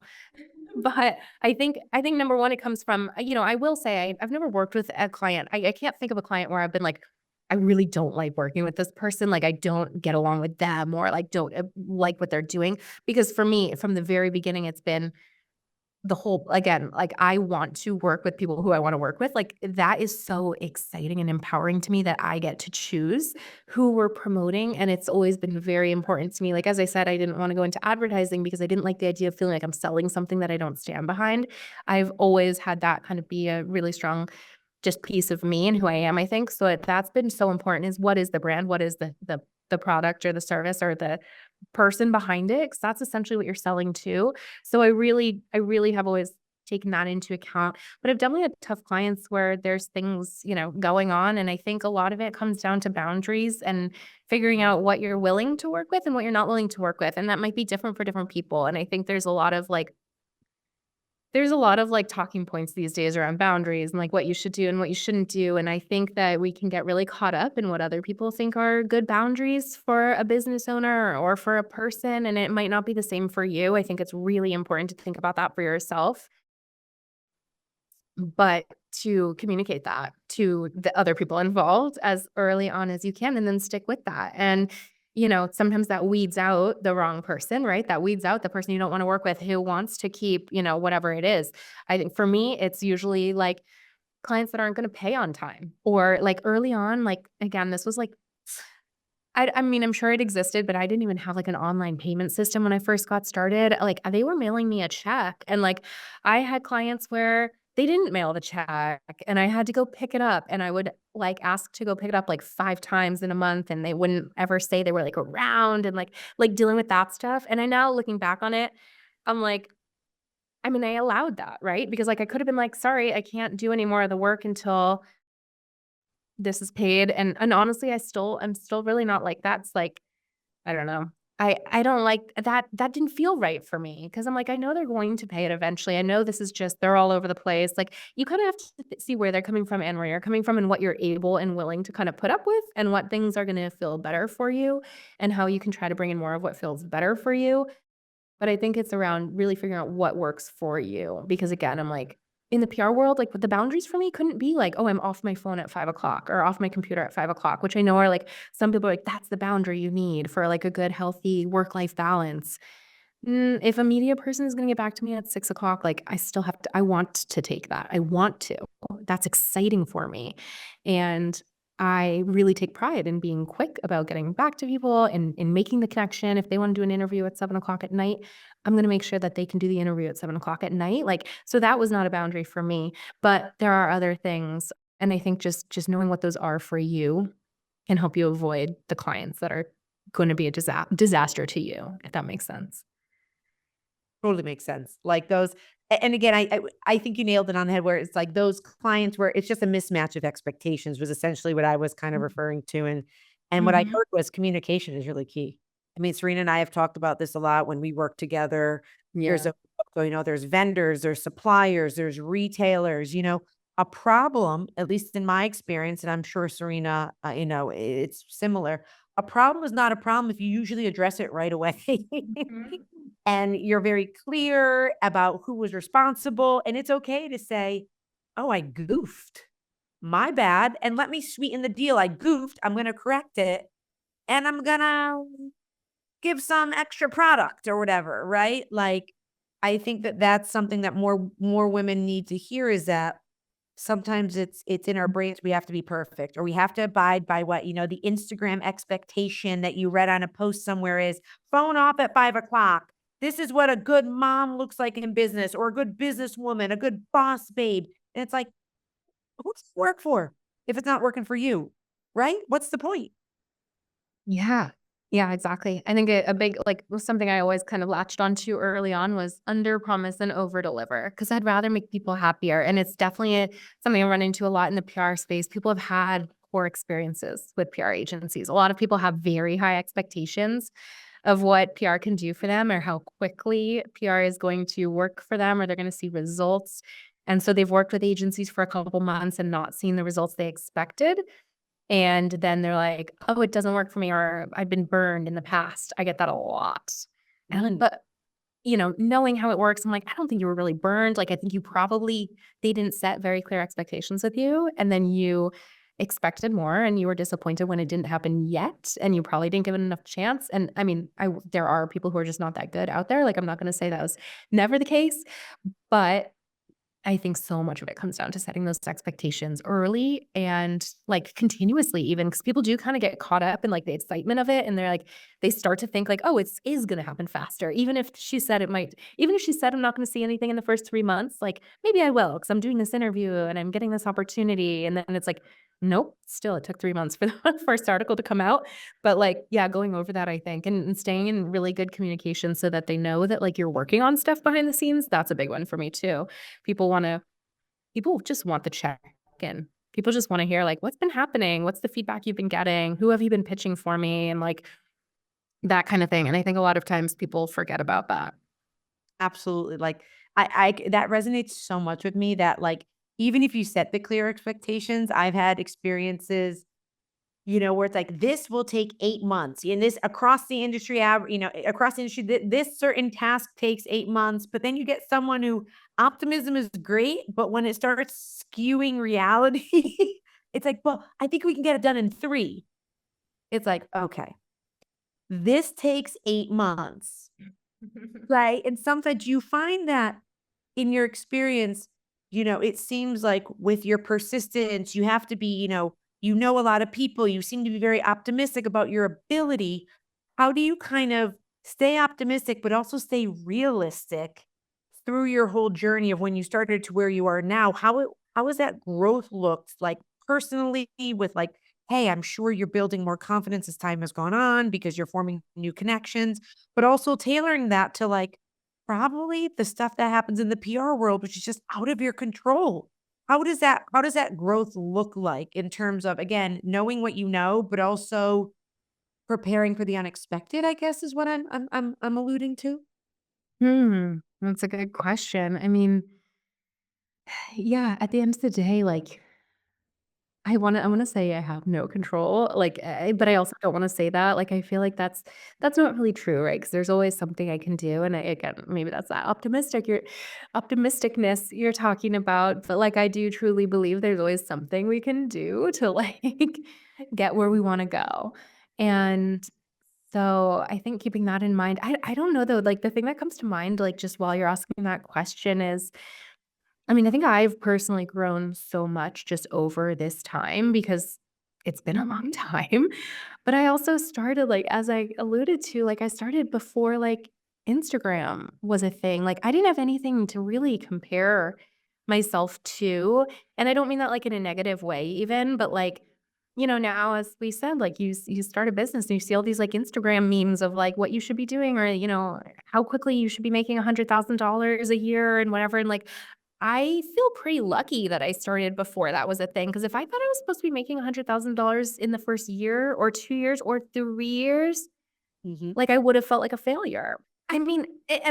A: But I think number one, it comes from, I will say I've never worked with a client. I can't think of a client where I've been like, I really don't like working with this person. Like I don't get along with them or like don't like what they're doing. Because for me, from the very beginning, it's been the whole, again, like I want to work with people who I want to work with. Like that is so exciting and empowering to me that I get to choose who we're promoting. And it's always been very important to me. Like, as I said, I didn't want to go into advertising because I didn't like the idea of feeling like I'm selling something that I don't stand behind. I've always had that kind of be a really strong just piece of me and who I am, I think. So that's been so important is what is the brand? What is the product or the service or the person behind it? Because that's essentially what you're selling to. So I really have always taken that into account. But I've definitely had tough clients where there's things, going on. And I think a lot of it comes down to boundaries and figuring out what you're willing to work with and what you're not willing to work with. And that might be different for different people. And I think there's a lot of talking points these days around boundaries and like what you should do and what you shouldn't do. And I think that we can get really caught up in what other people think are good boundaries for a business owner or for a person. And it might not be the same for you. I think it's really important to think about that for yourself, but to communicate that to the other people involved as early on as you can and then stick with that. And sometimes that weeds out the wrong person, right? That weeds out the person you don't want to work with who wants to keep, whatever it is. I think for me, it's usually like clients that aren't going to pay on time or like early on, like again, this was like, I mean, I'm sure it existed, but I didn't even have like an online payment system when I first got started. Like they were mailing me a check and like I had clients where they didn't mail the check and I had to go pick it up and I would like ask to go pick it up like 5 times in a month and they wouldn't ever say they were like around and like dealing with that stuff. And I now looking back on it, I'm like, I mean, I allowed that, right? Because like I could have been like, sorry, I can't do any more of the work until this is paid. And honestly, I'm still really not like that. It's like, I don't know. I don't like that. That didn't feel right for me because I'm like, I know they're going to pay it eventually. I know this is just, they're all over the place. Like you kind of have to see where they're coming from and where you're coming from and what you're able and willing to kind of put up with and what things are going to feel better for you and how you can try to bring in more of what feels better for you. But I think it's around really figuring out what works for you. Because again, I'm like, in the PR world, like, what the boundaries for me couldn't be like, oh, I'm off my phone at 5 o'clock or off my computer at 5 o'clock, which I know are like, some people are like, that's the boundary you need for like a good, healthy work-life balance. If a media person is going to get back to me at 6 o'clock, like I want to take that. I want to. That's exciting for me. And I really take pride in being quick about getting back to people and in making the connection. If they want to do an interview at 7 o'clock at night, I'm going to make sure that they can do the interview at 7 o'clock at night. Like, so that was not a boundary for me, but there are other things. And I think just knowing what those are for you can help you avoid the clients that are going to be a disaster to you, if that makes sense.
B: Totally makes sense. Like those, and again, I think you nailed it on the head where it's like those clients where it's just a mismatch of expectations was essentially what I was kind of referring to. And what I
A: Mhm.
B: heard was communication is really key. I mean, Serena and I have talked about this a lot when we work together. There's
C: Yeah.
B: there's vendors, there's suppliers, there's retailers, a problem, at least in my experience, and I'm sure Serena, it's similar. A problem is not a problem if you usually address it right away.
A: Mhm.
B: And you're very clear about who was responsible. And it's okay to say, oh, I goofed. My bad. And let me sweeten the deal. I goofed. I'm going to correct it. And I'm going to give some extra product or whatever, right? Like, I think that that's something that more women need to hear, is that sometimes it's in our brains we have to be perfect, or we have to abide by what, the Instagram expectation that you read on a post somewhere is phone off at 5 o'clock. This is what a good mom looks like in business, or a good businesswoman, a good boss babe. And it's like, who's it work for if it's not working for you? Right? What's the point?
A: Yeah. Yeah, exactly. I think a big, like, was something I always kind of latched onto early on was under promise and over deliver, because I'd rather make people happier. And it's definitely something I run into a lot in the PR space. People have had poor experiences with PR agencies. A lot of people have very high expectations of what PR can do for them, or how quickly PR is going to work for them, or they're going to see results. And so they've worked with agencies for a couple months and not seen the results they expected. And then they're like, "Oh, it doesn't work for me," or "I've been burned in the past." I get that a lot. And I'm like, but, knowing how it works, I'm like, "I don't think you were really burned." Like, I think they didn't set very clear expectations with you, and then you expected more and you were disappointed when it didn't happen yet, and you probably didn't give it enough chance. And I mean, there are people who are just not that good out there. Like, I'm not gonna say that was never the case, but I think so much of it comes down to setting those expectations early and, like, continuously, even because people do kinda get caught up in, like, the excitement of it, and they start to think like, "Oh, it is gonna happen faster." Even if she said, "I'm not gonna see anything in the first 3 months," like, "Maybe I will, because 'cause I'm doing this interview and I'm getting this opportunity," and then it's like, "Nope, still it took 3 months for the first article to come out." But, like, yeah, going over that, I think, and staying in really good communication so that they know that, like, you're working on stuff behind the scenes, that's a big one for me too. People wanna People just want the check-in. People just wanna hear, like, "What's been happening? What's the feedback you've been getting? Who have you been pitching for me?" And, like, that kinda thing, and I think a lot of times people forget about that.
B: Absolutely. Like, that resonates so much with me that, like, even if you set the clear expectations, I've had experiences, where it's like, this will take 8 months. And this across the industry, across the industry, this certain task takes 8 months. But then you get someone who optimism is great, but when it starts skewing reality, it's like, well, I think we can get it done in 3. It's like, okay, this takes 8 months. Right? And sometimes you find that in your experience, it seems like with your persistence, you have to be, a lot of people, you seem to be very optimistic about your ability. How do you kind of stay optimistic, but also stay realistic through your whole journey of when you started to where you are now? How has that growth looked like personally, with like, hey, I'm sure you're building more confidence as time has gone on because you're forming new connections, but also tailoring that to like probably the stuff that happens in the PR world, which is just out of your control. How does that growth look like in terms of, again, knowing what you know, but also preparing for the unexpected, I guess is what I'm alluding to?
A: That's a good question. I mean, yeah, at the end of the day, like, I wanna say I have no control, like, but I also don't wanna say that. Like, I feel like that's not really true, right? Because there's always something I can do, and again, maybe that's that optimisticness you're talking about, but, like, I do truly believe there's always something we can do to, like, get where we wanna go. And so I think keeping that in mind, I don't know though, like, the thing that comes to mind, like, just while you're asking that question is, I mean, I think I've personally grown so much just over this time because it's been a long time. But I also started, like, as I alluded to, like, I started before, like, Instagram was a thing. Like, I didn't have anything to really compare myself to. And I don't mean that, like, in a negative way even, but, like, now, as we said, like, you start a business and you see all these, like, Instagram memes of, like, what you should be doing, or, how quickly you should be making $100,000 a year and whatever. And, like, I feel pretty lucky that I started before that was a thing, because if I thought I was supposed to be making $100,000 in the first year or 2 years or 3 years,
B: Mhm.
A: like, I would have felt like a failure. I mean,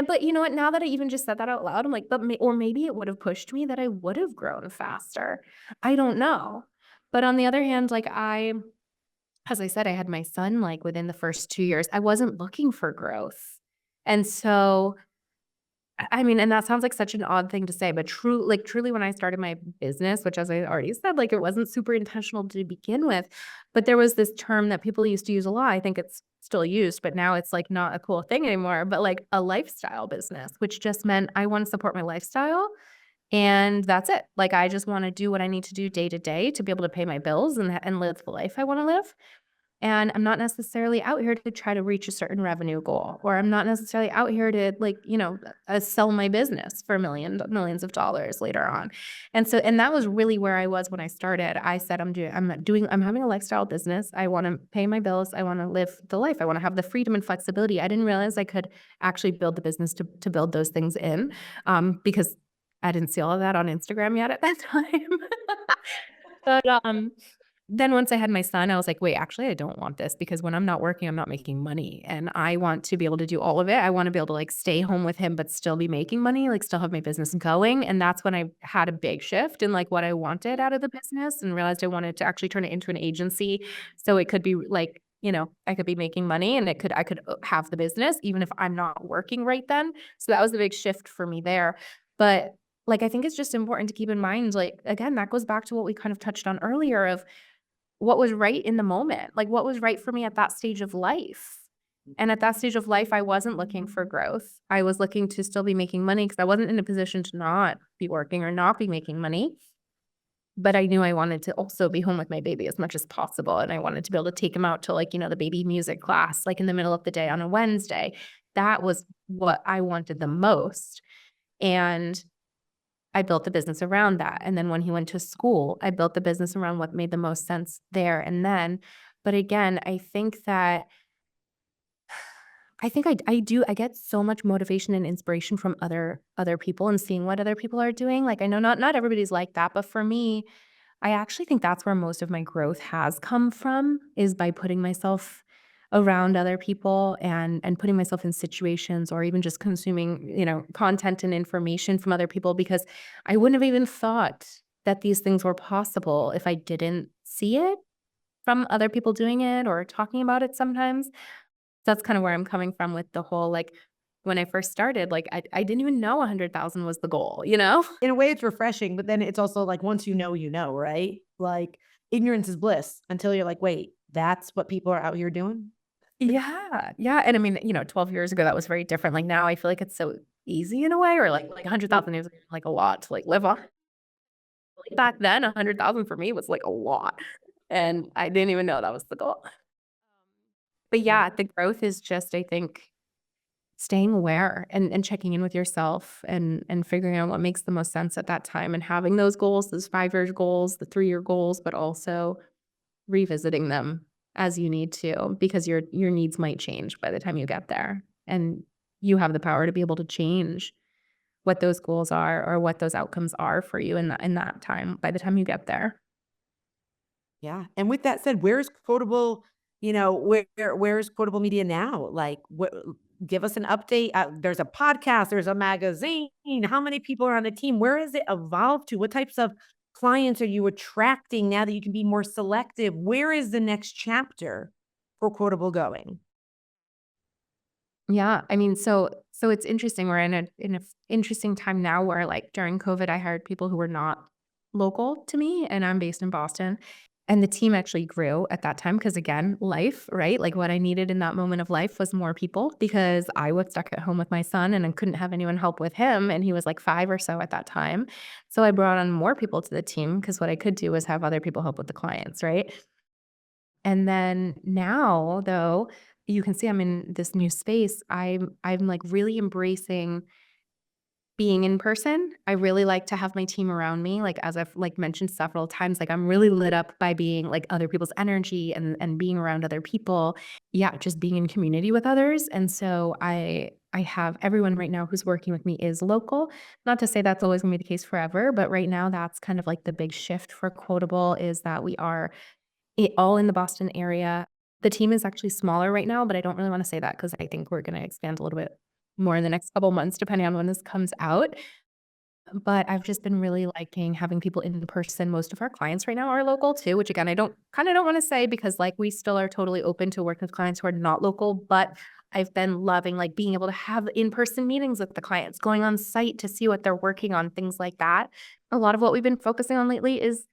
A: but you know what? Now that I even just said that out loud, I'm like, or maybe it would have pushed me that I would have grown faster. I don't know. But on the other hand, like, as I said, I had my son, like, within the first 2 years. I wasn't looking for growth. And so I mean, and that sounds like such an odd thing to say, but truly when I started my business, which as I already said, like it wasn't super intentional to begin with, but there was this term that people used to use a lot. I think it's still used, but now it's like not a cool thing anymore, but like a lifestyle business, which just meant I want to support my lifestyle and that's it. Like I just want to do what I need to do day to day to be able to pay my bills and live the life I want to live. And I'm not necessarily out here to try to reach a certain revenue goal, or I'm not necessarily out here to like, sell my business for millions of dollars later on. And that was really where I was when I started. I said, I'm having a lifestyle business. I want to pay my bills. I want to live the life. I want to have the freedom and flexibility. I didn't realize I could actually build the business to build those things in, because I didn't see all of that on Instagram yet at that time. But then once I had my son, I was like, wait, actually, I don't want this because when I'm not working, I'm not making money. And I want to be able to do all of it. I want to be able to like stay home with him, but still be making money, like still have my business going. And that's when I had a big shift in like what I wanted out of the business and realized I wanted to actually turn it into an agency. So it could be like, I could be making money and I could have the business even if I'm not working right then. So that was a big shift for me there. But like, I think it's just important to keep in mind, like, again, that goes back to what we kind of touched on earlier of what was right in the moment, like what was right for me at that stage of life. And at that stage of life, I wasn't looking for growth. I was looking to still be making money because I wasn't in a position to not be working or not be making money. But I knew I wanted to also be home with my baby as much as possible. And I wanted to be able to take him out to like, the baby music class, like in the middle of the day on a Wednesday. That was what I wanted the most. And I built the business around that. And then when he went to school, I built the business around what made the most sense there and then. But again, I think I get so much motivation and inspiration from other people and seeing what other people are doing. Like I know not everybody's like that, but for me, I actually think that's where most of my growth has come from is by putting myself around other people and putting myself in situations or even just consuming, content and information from other people because I wouldn't have even thought that these things were possible if I didn't see it from other people doing it or talking about it sometimes. That's kind of where I'm coming from with the whole like when I first started, like I didn't even know 100,000 was the goal,
B: In a way, it's refreshing, but then it's also like once you know, right? Like ignorance is bliss until you're like, wait, that's what people are out here doing.
A: Yeah. Yeah. And I mean, 12 years ago, that was very different. Like now I feel like it's so easy in a way, or like 100,000 is like a lot to like live on. Like back then, 100,000 for me was like a lot. And I didn't even know that was the goal. But yeah, the growth is just, I think, staying aware and checking in with yourself and figuring out what makes the most sense at that time and having those goals, those 5-year goals, the 3-year goals, but also revisiting them as you need to because your needs might change by the time you get there. And you have the power to be able to change what those goals are or what those outcomes are for you in that time by the time you get there.
B: Yeah. And with that said, where's Quotable, where's Quotable Media now? Like what give us an update. There's a podcast, there's a magazine. How many people are on the team? Where has it evolved to? What types of clients are you attracting now that you can be more selective? Where is the next chapter for Quotable going?
A: Yeah, I mean, so it's interesting. We're in a interesting time now where like during COVID, I hired people who were not local to me, and I'm based in Boston. And the team actually grew at that time because again, life, right? Like what I needed in that moment of life was more people because I was stuck at home with my son and I couldn't have anyone help with him. And he was like 5 or so at that time. So I brought on more people to the team because what I could do was have other people help with the clients, right? And then now, though, you can see I'm in this new space. I'm like really embracing being in person. I really like to have my team around me. Like as I've like mentioned several times, like I'm really lit up by being like other people's energy and being around other people. Yeah, just being in community with others. And so I have everyone right now who's working with me is local. Not to say that's always gonna be the case forever, but right now that's kind of like the big shift for Quotable is that we are all in the Boston area. The team is actually smaller right now, but I don't really wanna say that because I think we're gonna expand a little bit more in the next couple months depending on when this comes out. But I've just been really liking having people in person. Most of our clients right now are local too, which again, I don't want to say because like we still are totally open to work with clients who are not local, but I've been loving like being able to have in-person meetings with the clients, going on site to see what they're working on, things like that. A lot of what we've been focusing on lately is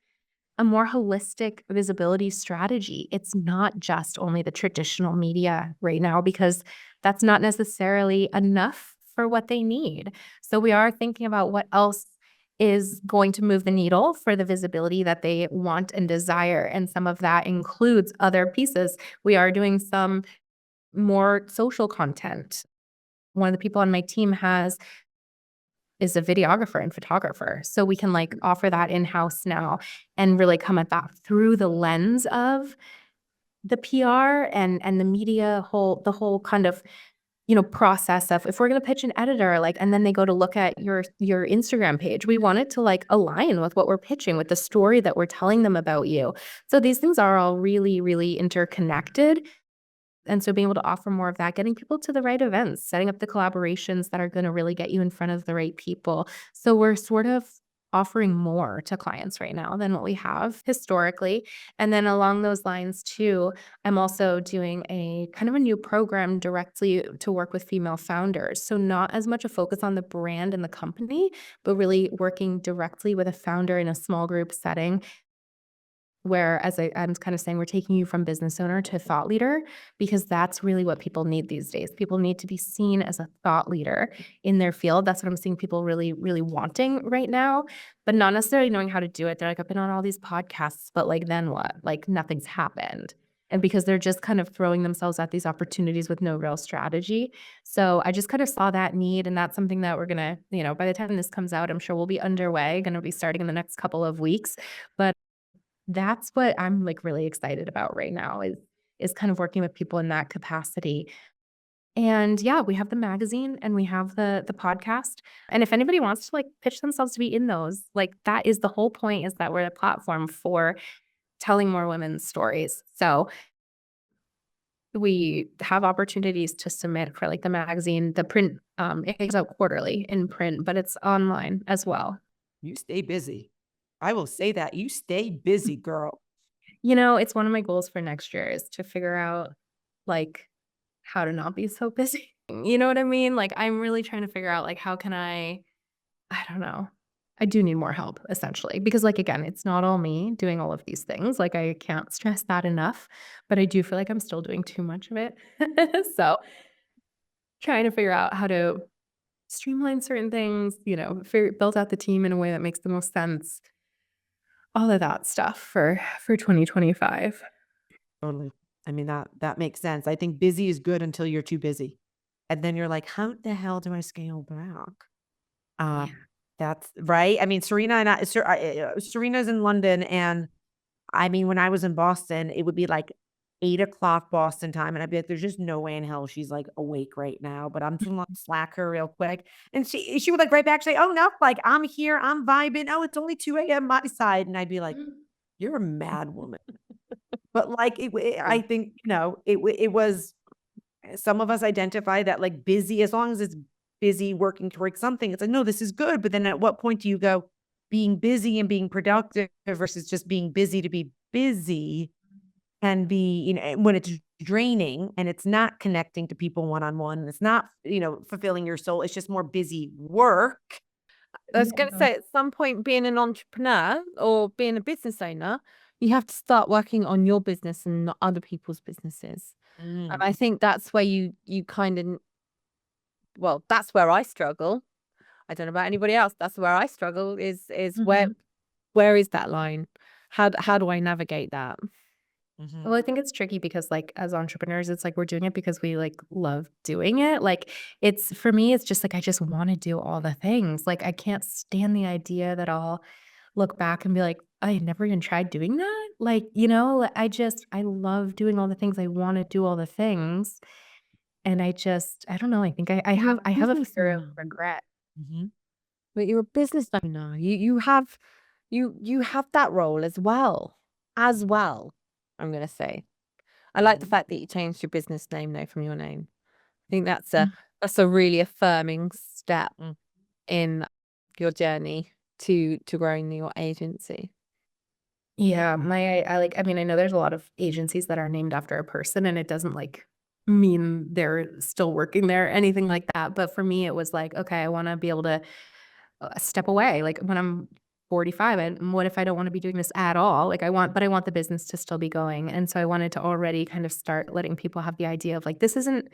A: a more holistic visibility strategy. It's not just only the traditional media right now because that's not necessarily enough for what they need. So we are thinking about what else is going to move the needle for the visibility that they want and desire. And some of that includes other pieces. We are doing some more social content. One of the people on my team is a videographer and photographer. So we can like offer that in-house now and really come at that through the lens of the PR and the media the whole kind of, process of if we're going to pitch an editor, like, and then they go to look at your Instagram page, we want it to like align with what we're pitching, with the story that we're telling them about you. So these things are all really, really interconnected. And so being able to offer more of that, getting people to the right events, setting up the collaborations that are going to really get you in front of the right people. So we're sort of offering more to clients right now than what we have historically. And then along those lines too, I'm also doing a kind of a new program directly to work with female founders. So not as much a focus on the brand and the company, but really working directly with a founder in a small group setting where, as I'm kind of saying, we're taking you from business owner to thought leader, because that's really what people need these days. People need to be seen as a thought leader in their field. That's what I'm seeing people really, really wanting right now, but not necessarily knowing how to do it. They're like, I've been on all these podcasts, but like, then what? Like nothing's happened. And because they're just kind of throwing themselves at these opportunities with no real strategy. So I just kind of saw that need. And that's something that we're going to, by the time this comes out, I'm sure we'll be underway, going to be starting in the next couple of weeks. But that's what I'm, like, really excited about right now is kind of working with people in that capacity. And, yeah, we have the magazine and we have the podcast, and if anybody wants to, like, pitch themselves to be in those, like, that is the whole point, is that we're a platform for telling more women's stories. So we have opportunities to submit for, like, the magazine, the print, it goes out quarterly in print, but it's online as well.
B: You stay busy. I will say that. You stay busy, girl.
A: It's one of my goals for next year is to figure out, like, how to not be so busy. You know what I mean? Like, I'm really trying to figure out, like, how can I don't know. I do need more help, essentially, because, like, again, it's not all me doing all of these things. Like, I can't stress that enough, but I do feel like I'm still doing too much of it. So trying to figure out how to streamline certain things, build out the team in a way that makes the most sense. All of that stuff for 2025.
B: Totally. I mean, that makes sense. I think busy is good until you're too busy. And then you're like, how the hell do I scale back?
A: Yeah.
B: That's right. I mean, Serena's in London, and I mean, when I was in Boston, it would be like 8 o'clock Boston time, and I'd be like, "There's just no way in hell she's like awake right now." But I'm just gonna slack her real quick, and she would like right back say, "Oh no, like I'm here, I'm vibing. Oh, it's only 2 a.m. my side," and I'd be like, "You're a mad woman." But like I think it was some of us identify that like busy, as long as it's busy working towards something, it's like, no, this is good. But then at what point do you go being busy and being productive versus just being busy to be busy can be, when it's draining and it's not connecting to people one-on-one, and it's not, fulfilling your soul. It's just more busy work.
C: I was going to say, at some point, being an entrepreneur or being a business owner, you have to start working on your business and not other people's businesses. And I think that's where you kind of, well, that's where I struggle. I don't know about anybody else. That's where I struggle is where is that line? How do I navigate that?
A: Well, I think it's tricky because, like, as entrepreneurs, it's like we're doing it because we, like, love doing it. Like, it's for me, it's just like I just wanna do all the things. Like, I can't stand the idea that I'll look back and be like, "I never even tried doing that?" Like, I love doing all the things. I wanna do all the things, and I don't know, I think I have a fear of regret.
C: But you're a business owner. You have that role as well. As well, I'm gonna say. I like the fact that you changed your business name though from your name. I think that's a really affirming step in your journey to growing your agency?
A: Yeah, I mean, I know there's a lot of agencies that are named after a person, and it doesn't like mean they're still working there, anything like that. But for me, it was like, okay, I want to be able to step away. Like when I'm 45, and what if I don't want to be doing this at all? Like but I want the business to still be going. And so I wanted to already kind of start letting people have the idea of like, this isn't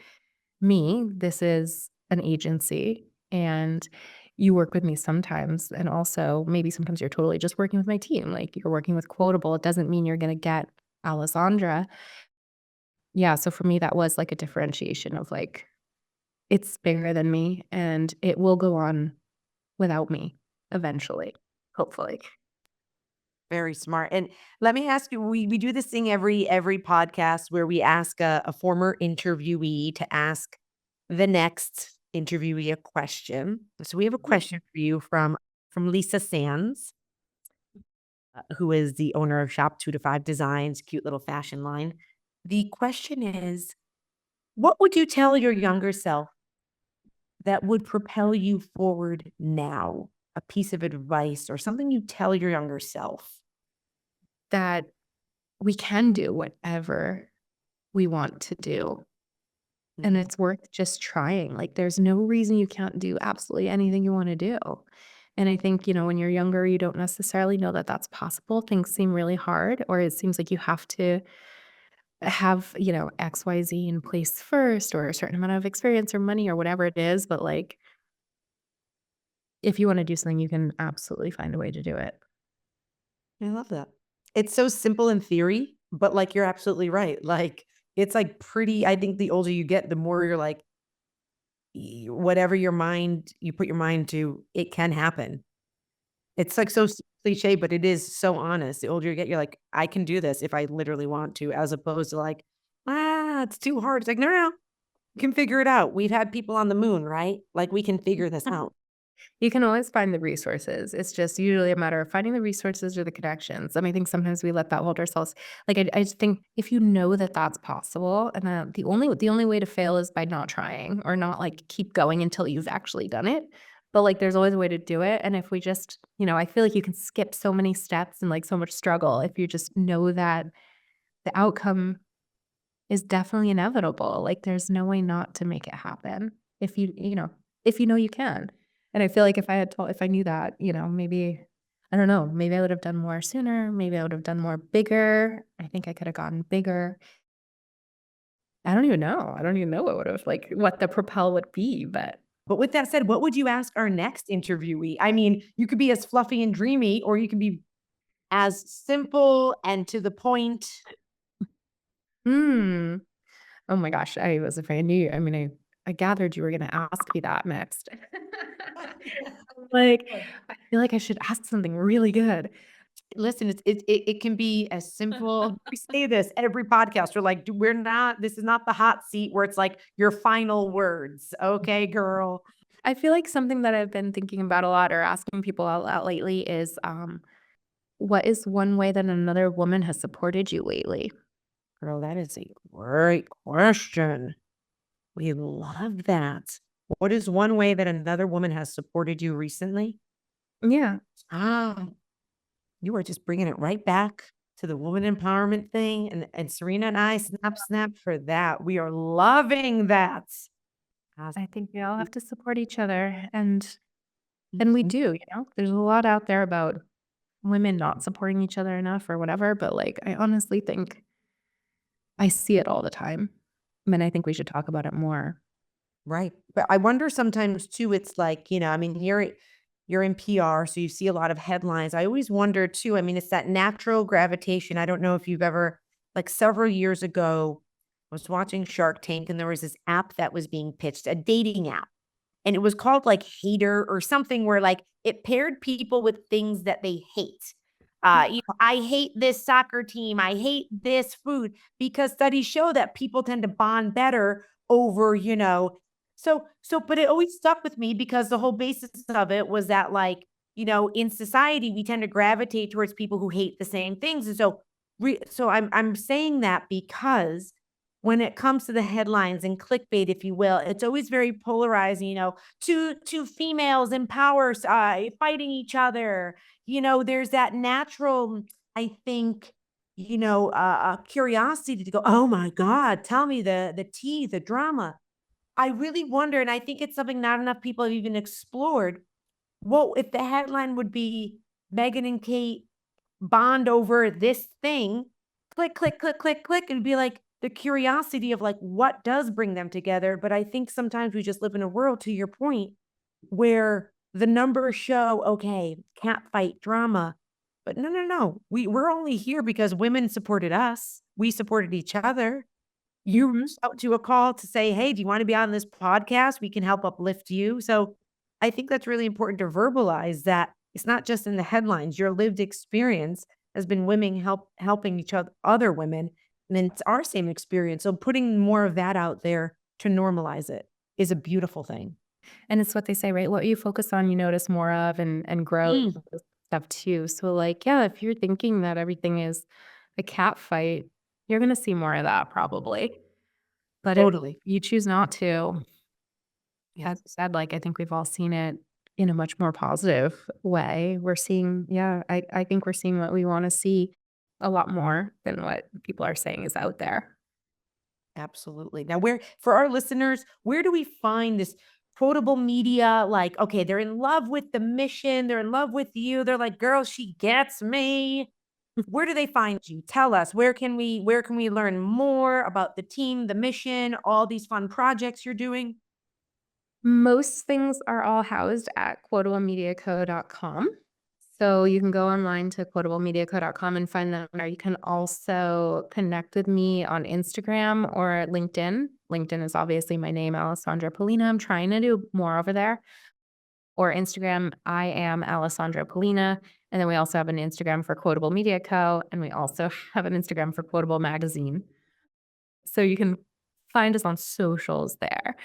A: me, this is an agency. And you work with me sometimes. And also maybe sometimes you're totally just working with my team. Like you're working with Quotable. It doesn't mean you're going to get Alessandra. Yeah. So for me, that was like a differentiation of like, it's bigger than me and it will go on without me eventually, hopefully.
B: Very smart. And let me ask you, we do this thing every podcast where we ask a former interviewee to ask the next interviewee a question. So we have a question for you from Lisa Sands, who is the owner of Shop 2 to 5 Designs, cute little fashion line. The question is, what would you tell your younger self that would propel you forward now? A piece of advice or something you tell your younger self?
A: That we can do whatever we want to do. And it's worth just trying. Like, there's no reason you can't do absolutely anything you want to do. And I think, when you're younger, you don't necessarily know that that's possible. Things seem really hard, or it seems like you have to have, XYZ in place first, or a certain amount of experience or money or whatever it is. But like, if you want to do something, you can absolutely find a way to do it.
B: I love that. It's so simple in theory, but like you're absolutely right. Like it's like pretty, I think the older you get, the more you're like, whatever you put your mind to, it can happen. It's like so cliche, but it is so honest. The older you get, you're like, I can do this if I literally want to, as opposed to like, it's too hard. It's like, no, you can figure it out. We've had people on the moon, right? Like we can figure this out.
A: You can always find the resources. It's just usually a matter of finding the resources or the connections. I mean, I think sometimes we let that hold ourselves. Like, I just think if you know that that's possible, and that the only way to fail is by not trying or not like keep going until you've actually done it. But like, there's always a way to do it. And if we just, I feel like you can skip so many steps and like so much struggle if you just know that the outcome is definitely inevitable. Like, there's no way not to make it happen if if you know you can. And I feel like if I knew that, maybe, I don't know, maybe I would have done more sooner. Maybe I would have done more bigger. I think I could have gotten bigger. I don't even know. I don't even know what the propel would be, but
B: But with that said, what would you ask our next interviewee? I mean, you could be as fluffy and dreamy, or you can be as simple and to the point.
A: hmm. Oh my gosh, I was afraid I knew. I mean, I gathered you were gonna ask me that next. Like, I feel like I should ask something really good.
B: Listen, it can be as simple. We say this every podcast. We're like, this is not the hot seat where it's like your final words. Okay, girl.
A: I feel like something that I've been thinking about a lot or asking people out loud lately is, what is one way that another woman has supported you lately?
B: Girl, that is a great question. We love that. What is one way that another woman has supported you recently?
A: Yeah.
B: Ah, you are just bringing it right back to the woman empowerment thing. And Serena and I, snap for that. We are loving that.
A: I think we all have to support each other, and we do. There's a lot out there about women not supporting each other enough or whatever, but like I honestly think I see it all the time. And I think we should talk about it more.
B: Right. But I wonder sometimes too, it's like, I mean, you're in PR, so you see a lot of headlines. I always wonder too, I mean, it's that natural gravitation. I don't know if you've ever, like several years ago, I was watching Shark Tank and there was this app that was being pitched, a dating app. And it was called like Hater or something where like it paired people with things that they hate. I hate this soccer team. I hate this food, because studies show that people tend to bond better over, but it always stuck with me because the whole basis of it was that like, in society, we tend to gravitate towards people who hate the same things. And so I'm saying that because when it comes to the headlines and clickbait, if you will, it's always very polarizing, two females in power, fighting each other. There's that natural, I think, curiosity to go, oh my God, tell me the tea, the drama. I really wonder, and I think it's something not enough people have even explored. What if the headline would be Meghan and Kate bond over this thing, click, click, click, click, click, and be like the curiosity of like what does bring them together. But I think sometimes we just live in a world, to your point, where the numbers show, okay, cat fight, drama. But no. We're only here because women supported us. We supported each other. You reached out to a call to say, hey, do you want to be on this podcast? We can help uplift you. So I think that's really important to verbalize that it's not just in the headlines. Your lived experience has been women helping each other women. And it's our same experience. So putting more of that out there to normalize it is a beautiful thing.
A: And it's what they say, right? What you focus on, you notice more of and grow stuff too. So like, yeah, if you're thinking that everything is a cat fight, you're going to see more of that probably. But if
B: Totally.
A: you choose not to,
B: Yeah.
A: as I said, like, I think we've all seen it in a much more positive way. We're seeing, I think we're seeing what we want to see a lot more than what people are saying is out there.
B: Absolutely. Now, for our listeners, where do we find this quotable media? Like, okay, they're in love with the mission. They're in love with you. They're like, girl, she gets me. Where do they find you? Tell us, where can we learn more about the team, the mission, all these fun projects you're doing?
A: Most things are all housed at quotablemediaco.com. So you can go online to quotablemediaco.com and find them there. You can also connect with me on Instagram or LinkedIn. LinkedIn is obviously my name, Alessandra Pollina. I'm trying to do more over there. Or Instagram, I am Alessandra Pollina. And then we also have an Instagram for Quotable Media Co. And we also have an Instagram for Quotable Magazine. So you can find us on socials there.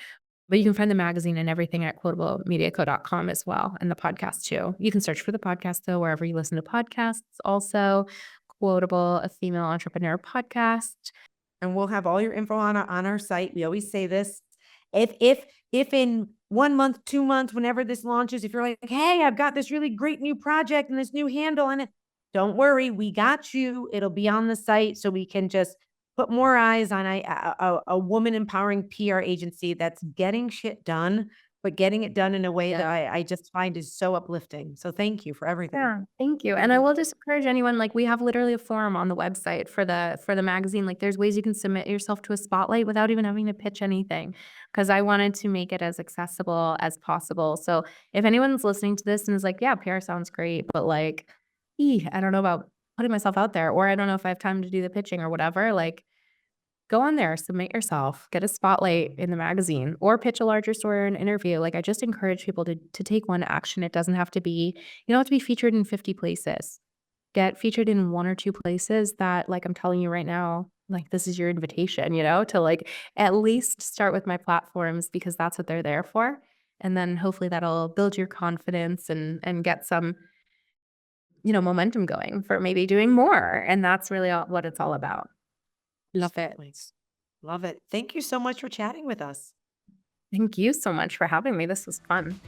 A: But you can find the magazine and everything at quotablemediaco.com as well, and the podcast too. You can search for the podcast, though, wherever you listen to podcasts. Also, Quotable, a female entrepreneur podcast.
B: And we'll have all your info on our site. We always say this. If in 1 month, 2 months, whenever this launches, if you're like, hey, I've got this really great new project and this new handle in it, don't worry, we got you. It'll be on the site so we can just put more eyes on a woman empowering PR agency that's getting shit done, but getting it done in a way that I just find is so uplifting. So thank you for everything.
A: Yeah, thank you. And I will just encourage anyone, like we have literally a forum on the website for the magazine. Like there's ways you can submit yourself to a spotlight without even having to pitch anything, because I wanted to make it as accessible as possible. So if anyone's listening to this and is like, yeah, PR sounds great, but like, I don't know about putting myself out there, or I don't know if I have time to do the pitching or whatever, like go on there, submit yourself, get a spotlight in the magazine, or pitch a larger story or an interview. Like I just encourage people to take one action. It doesn't have to be, you don't have to be featured in 50 places. Get featured in 1 or 2 places that, like I'm telling you right now, like this is your invitation, to like at least start with my platforms, because that's what they're there for. And then hopefully that'll build your confidence and get some, momentum going for maybe doing more. And that's really what it's all about.
B: Love it. Love it. Thank you so much for chatting with us.
A: Thank you so much for having me. This was fun.